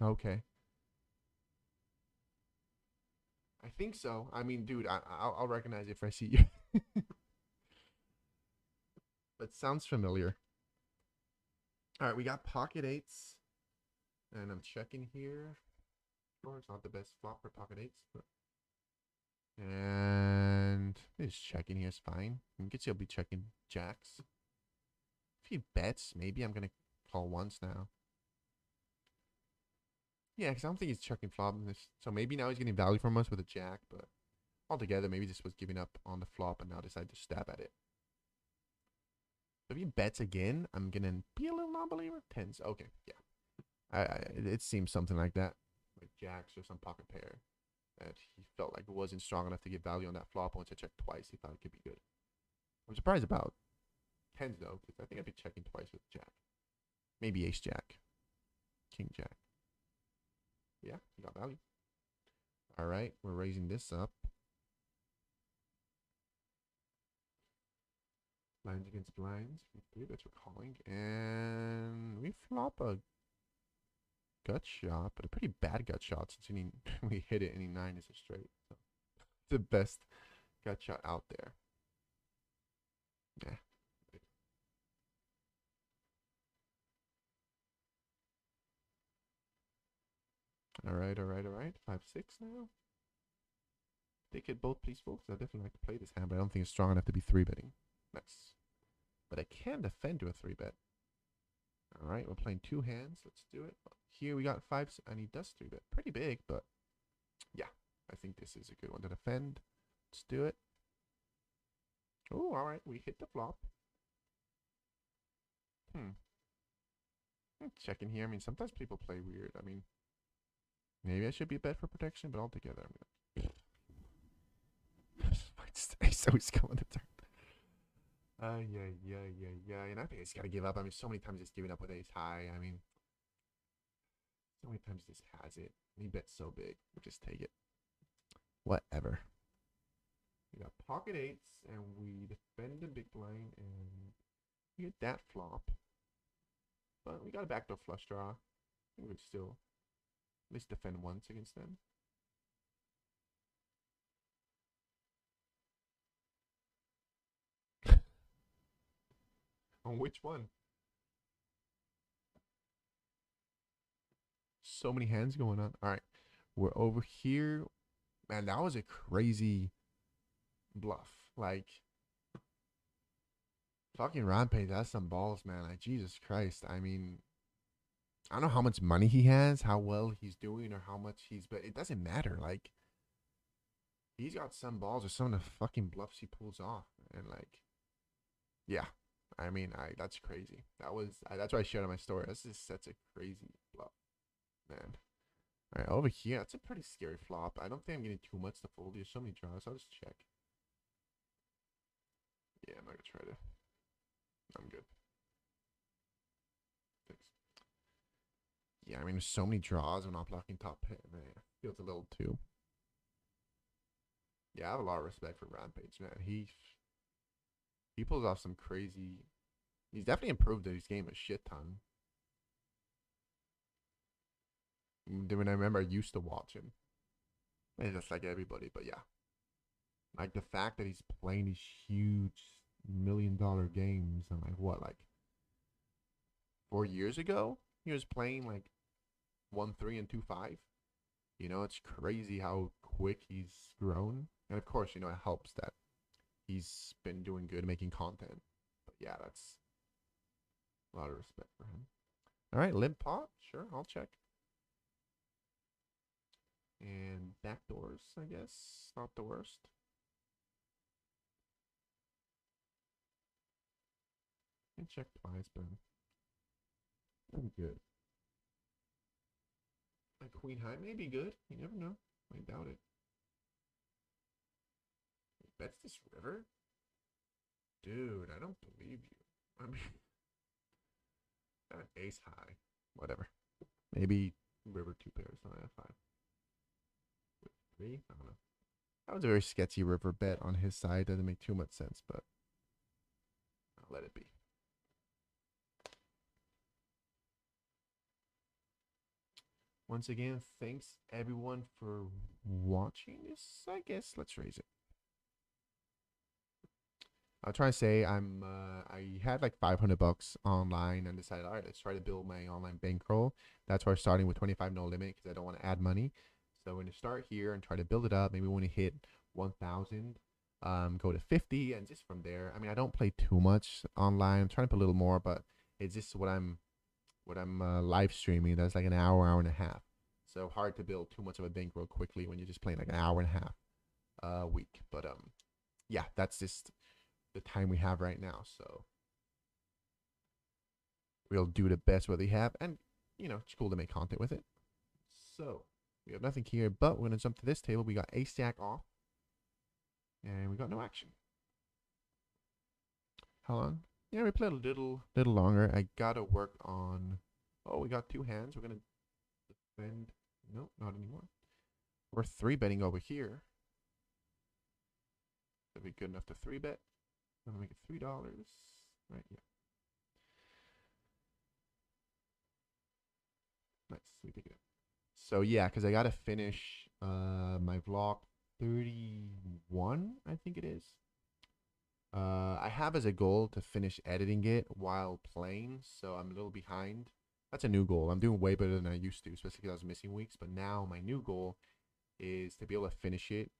Okay. I think so. I mean, dude, I'll recognize it if I see you. That sounds familiar. All right, we got pocket eights, and I'm checking here. Sure, it's not the best flop for pocket eights, but and just checking here is fine. I guess he'll be checking jacks. If he bets, maybe I'm gonna call once now. Yeah, because I don't think he's checking flop in this. So maybe now he's getting value from us with a jack, but altogether, maybe just was giving up on the flop and now decided to stab at it. So if he bets again, I'm gonna be a little non-believer. Tens, okay, yeah. It seems something like that, like jacks or some pocket pair that he felt like it wasn't strong enough to get value on that flop. Once I checked twice, he thought it could be good. I'm surprised about tens though, because I think I'd be checking twice with jack, maybe ace jack, king jack. Yeah, he got value. All right, we're raising this up. Blinds against blinds. Three bets we're calling, and we flop a gut shot, but a pretty bad gut shot since we hit it. Any nine is a straight. So the best gut shot out there. Yeah. All right, all right, all right. 5-6 now. They could both please folks. I definitely like to play this hand, but I don't think it's strong enough to be 3-betting. Nice. But I can defend to a 3-bet. All right, we're playing two hands. Let's do it. Here we got fives, and he does 3-bet. Pretty big, but yeah, I think this is a good one to defend. Let's do it. Oh, all right. We hit the flop. Hmm. Checking here. I mean, sometimes people play weird. I mean, maybe I should be a bet for protection, but altogether, I'm gonna. So he's coming to turn. Yeah. And I think he's got to give up. I mean, so many times he's giving up with ace high. I mean, so many times he just has it. And he bets so big. We'll just take it. Whatever. We got pocket eights, and we defend the big blind, and we get that flop. But we got a backdoor flush draw. We would still at least defend once against them. On which one? So many hands going on. All right. We're over here. Man, that was a crazy bluff. Like, fucking Rampage, that's some balls, man. Like, Jesus Christ. I mean, I don't know how much money he has, how well he's doing, or how much he's, but it doesn't matter. Like, he's got some balls or some of the fucking bluffs he pulls off. And, like, yeah. I mean, that's crazy. That's why I shared on my story. That's just such a crazy bluff, man. All right, over here, that's a pretty scary flop. I don't think I'm getting too much to fold. There's so many draws. I'll just check. Yeah, I'm not gonna try to. I'm good. Thanks. Yeah, I mean, there's so many draws. I'm not blocking top pair. Man, feels a little too. Yeah, I have a lot of respect for Rampage, man. He pulls off some crazy. He's definitely improved his game a shit ton. When I remember, I used to watch him, and just like everybody. But yeah, like the fact that he's playing these huge $1 million games, and like what, like 4 years ago, he was playing like 1-3 and 2-5. You know, it's crazy how quick he's grown, and of course, you know, it helps that he's been doing good making content. But yeah, that's a lot of respect for him. All right, limp pot, sure, I'll check. And backdoors, I guess, not the worst. And check twice, but I'm good. A queen high may be good. You never know. I doubt it. Bets this river? Dude, I don't believe you. I mean, ace high. Whatever. Maybe river two pairs on F5. With three? I don't know. That was a very sketchy river bet on his side. Doesn't make too much sense, but I'll let it be. Once again, thanks everyone for watching this. I guess let's raise it. I'll try to say I had like $500 online and decided, all right, let's try to build my online bankroll. That's why I'm starting with 25 no limit because I don't want to add money. So we're gonna start here and try to build it up. Maybe when we hit 1,000, go to 50, and just from there. I mean, I don't play too much online. I'm trying to put a little more, but it's just what I'm live streaming. That's like an hour and a half. So hard to build too much of a bankroll quickly when you're just playing like an hour and a half a week. But yeah, that's just the time we have right now. So we'll do the best what we have, and you know, it's cool to make content with it. So we have nothing here, but we're gonna jump to this table. We got ace jack off, and we got no action. How long? Yeah, we played a little longer. I gotta work on. Oh, we got two hands. We're gonna defend. Nope, not anymore. We're three betting over here. That'd be good enough to three bet. I'm gonna make it $3. Right, yeah. Nice. We pick it up. So yeah, because I gotta finish my vlog 31, I think it is. I have as a goal to finish editing it while playing, so I'm a little behind. That's a new goal. I'm doing way better than I used to, especially because I was missing weeks. But now my new goal is to be able to finish it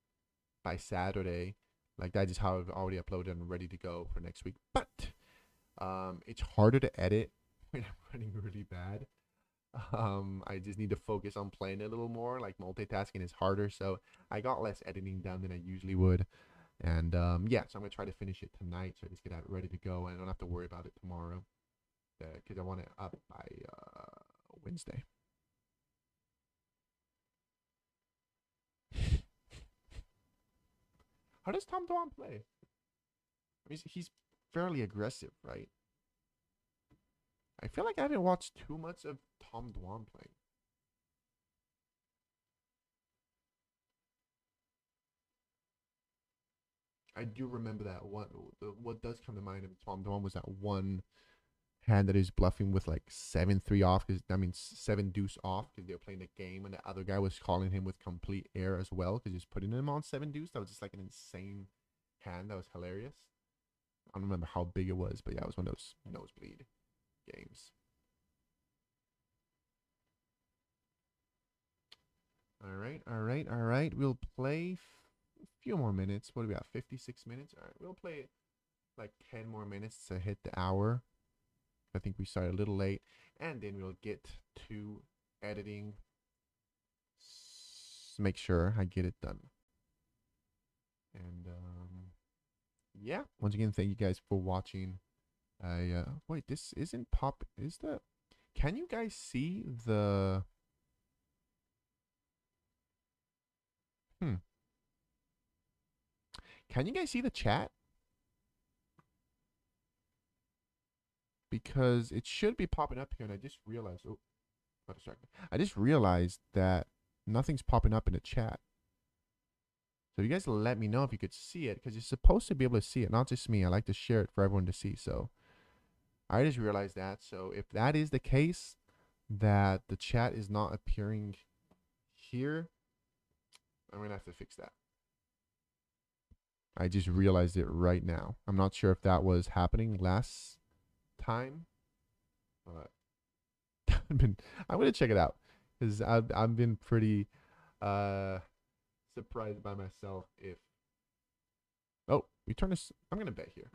by Saturday. Like that is how I've already uploaded and ready to go for next week. But it's harder to edit when I'm running really bad. I just need to focus on playing a little more. Like multitasking is harder, so I got less editing done than I usually would. And yeah, so I'm gonna try to finish it tonight, so I just get it ready to go, and I don't have to worry about it tomorrow, because I want it up by Wednesday. How does Tom Dwan play? I mean, he's fairly aggressive, right? I feel like I haven't watched too much of Tom Dwan playing. I do remember that one. What does come to mind of Tom Dwan was that one hand that he's bluffing with like 7-3 off. Cause I mean 7 deuce off because they were playing the game, and the other guy was calling him with complete air as well because he's putting him on 7 deuce. That was just like an insane hand. That was hilarious. I don't remember how big it was, but yeah, it was one of those nosebleed games. All right, all right, all right. We'll play a few more minutes. What do we have? 56 minutes. All right, we'll play like 10 more minutes to hit the hour. I think we started a little late, and then we'll get to editing. Make sure I get it done. And yeah, once again, thank you guys for watching. I wait, this isn't pop. Is the? Can you guys see the? Hmm. Can you guys see the chat? Because it should be popping up here, and I just realized. Oh, got distracted. I just realized that nothing's popping up in the chat. So you guys let me know if you could see it, because you're supposed to be able to see it, not just me. I like to share it for everyone to see. So I just realized that. So if that is the case, that the chat is not appearing here, I'm going to have to fix that. I just realized it right now. I'm not sure if that was happening last time, but I'm going to check it out, because I've been pretty surprised by myself if. Oh, we turn this. I'm going to bet here,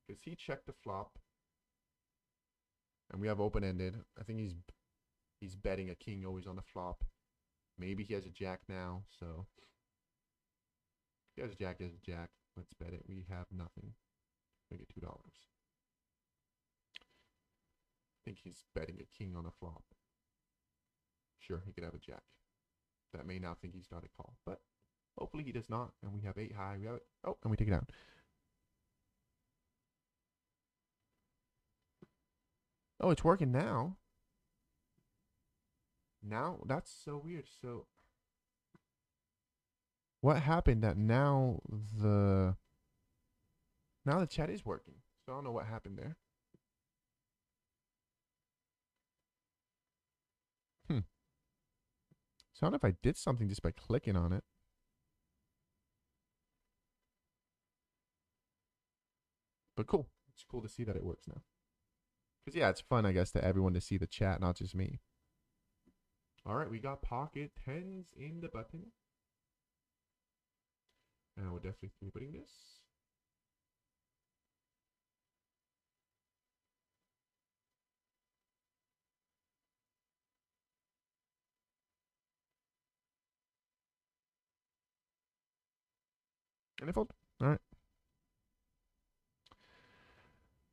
because he checked the flop, and we have open-ended. I think he's betting a king always on the flop. Maybe he has a jack now, so if he has a jack, he has a jack. Let's bet it. We have nothing. We get $2. I think he's betting a king on a flop. Sure, he could have a jack. That may now think he's got a call, but hopefully he does not. And we have 8 high. We have it. Oh, and we take it down. Oh, it's working now. Now that's so weird. So what happened that now the chat is working? So I don't know what happened there. So I don't know if I did something just by clicking on it. But cool. It's cool to see that it works now. Because, yeah, it's fun, I guess, to everyone to see the chat, not just me. All right, we got pocket tens in the button. And we're definitely putting this. And I fold. All right.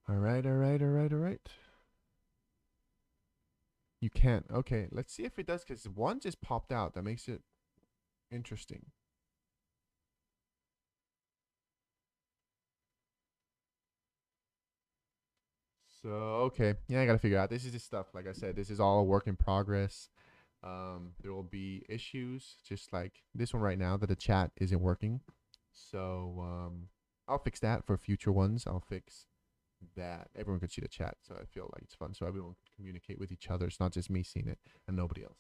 All right, all right, all right, all right. You can't. Okay, let's see if it does, because one just popped out. That makes it interesting. So, okay. Yeah, I got to figure out. This is just stuff. Like I said, this is all a work in progress. There will be issues, just like this one right now, that the chat isn't working. So, I'll fix that for future ones. I'll fix that everyone can see the chat, so I feel like it's fun, so everyone can communicate with each other. It's not just me seeing it and nobody else.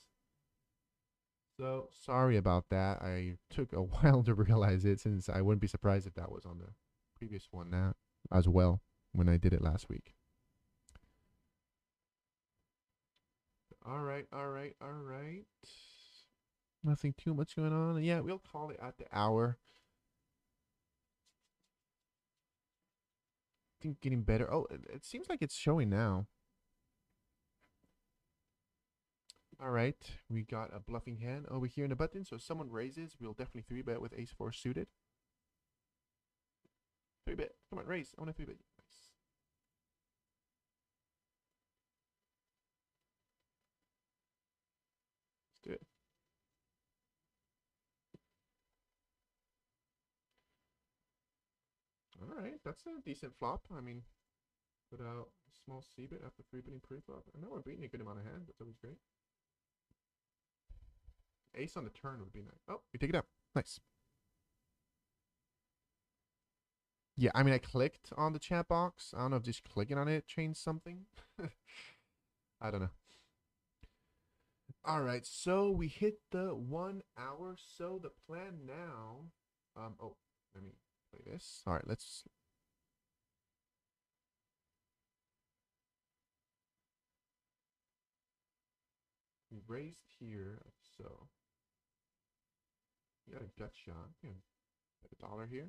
So sorry about that. I took a while to realize it, since I wouldn't be surprised if that was on the previous one now as well when I did it last week. All right, all right, all right. Nothing too much going on. Yeah, we'll call it at the hour. I think getting better. Oh, it seems like it's showing now. All right, we got a bluffing hand over here in the button. So if someone raises, we'll definitely 3-bet with ace-4 suited. Come on, raise. I want to 3-bet. Nice. Let's do it. All right, that's a decent flop. I mean, put out a small c-bet after 3-betting pre-flop. I know we're beating a good amount of hands. That's always great. Ace on the turn would be nice. Oh, we take it out. Nice. Yeah, I mean, I clicked on the chat box. I don't know if just clicking on it changed something. I don't know. All right, so we hit the 1 hour. So the plan now. Oh, let me play this. All right, let's. We raised here, so we got a gut shot. Yeah, put $1 here.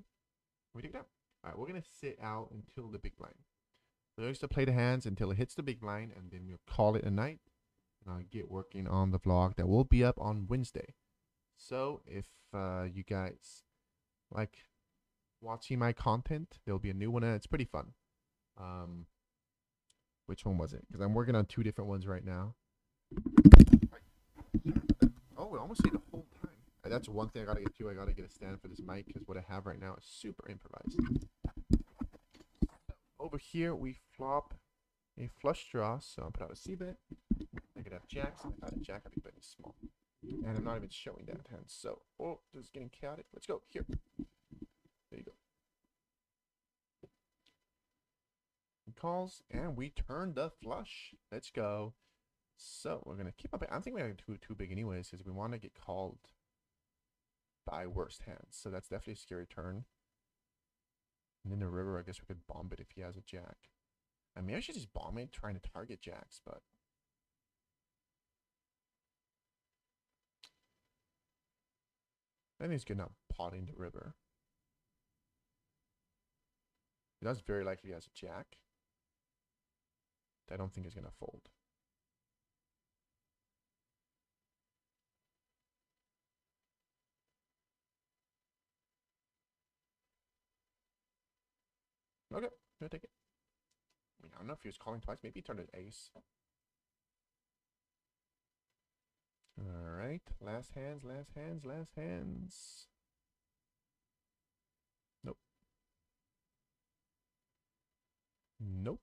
We take it out. All right, we're gonna sit out until the big blind. So I used to play the hands until it hits the big blind, and then we'll call it a night. And I'll get working on the vlog that will be up on Wednesday. So if you guys like watching my content, there'll be a new one, and it's pretty fun. Which one was it? Because I'm working on 2 different ones right now. Oh, it almost stayed the whole time. That's one thing I gotta get to. I gotta get a stand for this mic because what I have right now is super improvised. Over here, we flop a flush draw, so I'll put out a c-bet. I could have jacks, and I got a jack, I'd be betting small. And I'm not even showing that hand, so, oh, this is getting chaotic. Let's go, here. There you go. He calls, and we turn the flush. Let's go. So, we're going to keep up. I don't think we're going to do too big anyways, because we want to get called by worst hands. So that's definitely a scary turn. And in the river, I guess we could bomb it if he has a jack. I mean, I should just bomb it, trying to target jacks, but I think it's good not potting the river. That's very likely he has a jack. I don't think he's going to fold. Okay, gonna take it. I mean, I don't know if he was calling twice. Maybe he turned an ace. All right, last hands, last hands, last hands. Nope. Nope.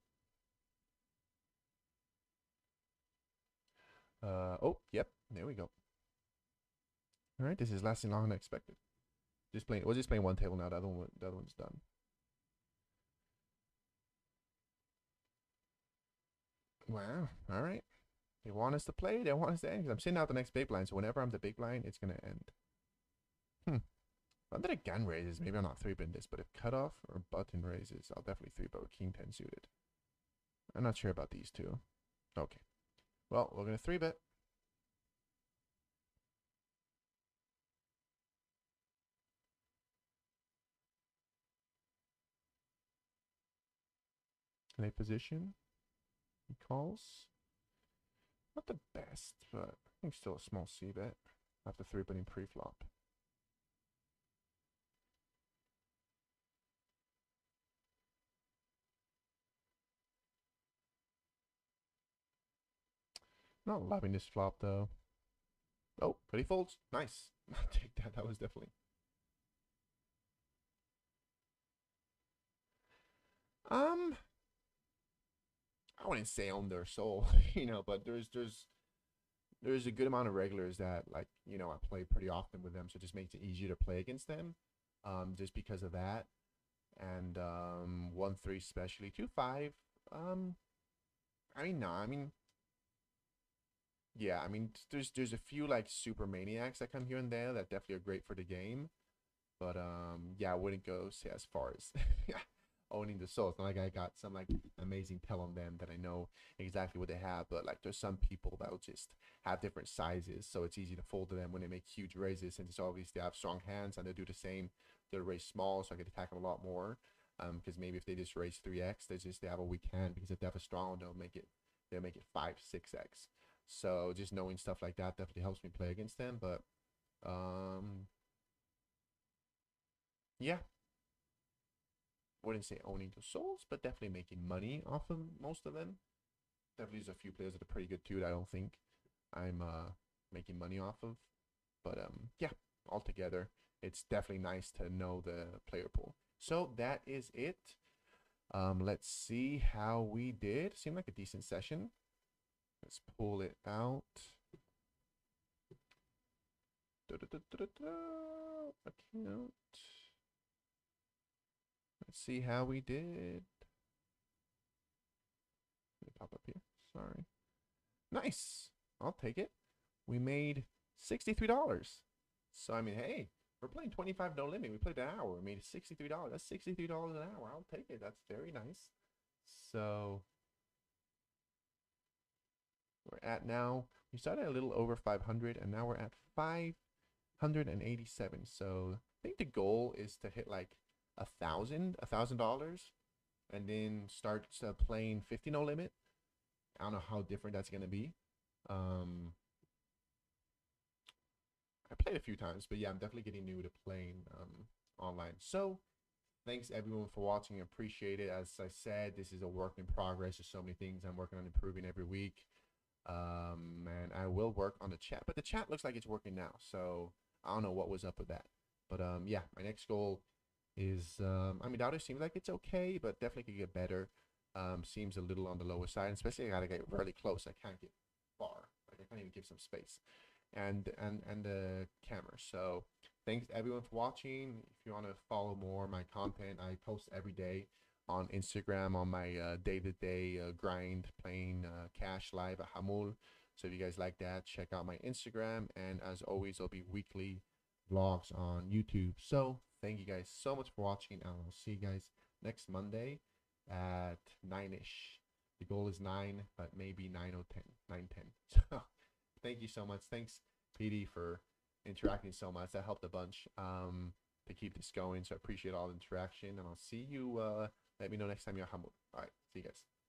Oh, yep. There we go. All right, this is lasting longer than expected. Just playing. We're just playing one table now. The other one's done. Wow. All right. They want us to play. They want us to end. Because I'm sitting out the next big blind. So whenever I'm the big blind, it's gonna end. Not that it gun raises. Maybe I'm not 3-betting this, but if cutoff or button raises, I'll definitely 3-bet with king 10 suited. I'm not sure about these two. Okay. Well, we're gonna 3-bet. Late position. He calls. Not the best, but I think still a small c-bet after 3-betting pre-flop. Not loving this flop though. Oh, but he folds. Nice. I'll take that. That was definitely. I wouldn't say on their soul, but there's a good amount of regulars that I play pretty often with them, so it just makes it easier to play against them. Just because of that. And 1-3 especially. 2-5. Yeah, I mean, there's a few like super maniacs that come here and there that definitely are great for the game, but yeah, I wouldn't go say as far as owning the soul. It's not like I got some like amazing tell on them that I know exactly what they have, but like there's some people that will just have different sizes, so it's easy to fold to them when they make huge raises, and it's obvious they have strong hands and they do the same. They'll raise small, so I can attack them a lot more. Because maybe if they just raise 3x, they have a weak hand, because if they have a strong one, they'll make it 5, 6x. So just knowing stuff like that definitely helps me play against them. But yeah, wouldn't say owning the souls, but definitely making money off of most of them. Definitely there's a few players that are pretty good too that I don't think I'm making money off of. But yeah, altogether, it's definitely nice to know the player pool. So that is it. Let's see how we did. Seemed like a decent session. Let's pull it out. Account. Let's see how we did. Let me pop up here. Sorry. Nice. I'll take it. We made $63. So I mean, hey, we're playing 25 no limit. We played an hour. We made $63. That's $63 an hour. I'll take it. That's very nice. So we're at now. We started a little over 500, and now we're at 587. So I think the goal is to hit like $1,000, and then start playing 50 no limit. I don't know how different that's gonna be. I played a few times, but yeah, I'm definitely getting new to playing online. So thanks everyone for watching. I appreciate it. As I said, this is a work in progress. There's so many things I'm working on improving every week. And I will work on the chat, but the chat looks like it's working now. So I don't know what was up with that. But yeah, my next goal is I mean, Dota seems like it's okay, but definitely could get better. Seems a little on the lower side, especially I gotta get really close. I can't get far. Like I can't even give some space. And the camera. So thanks everyone for watching. If you want to follow more of my content, I post every day on Instagram on my day-to-day grind playing cash live at Hamul. So if you guys like that, check out my Instagram. And as always, there'll be weekly vlogs on YouTube. So thank you guys so much for watching, and I'll see you guys next Monday at 9ish. The goal is 9, but maybe 9 or 10, 9:10. So thank you so much. Thanks, PD, for interacting so much. That helped a bunch to keep this going. So I appreciate all the interaction, and I'll see you. Let me know next time you're humble. All right, see you guys.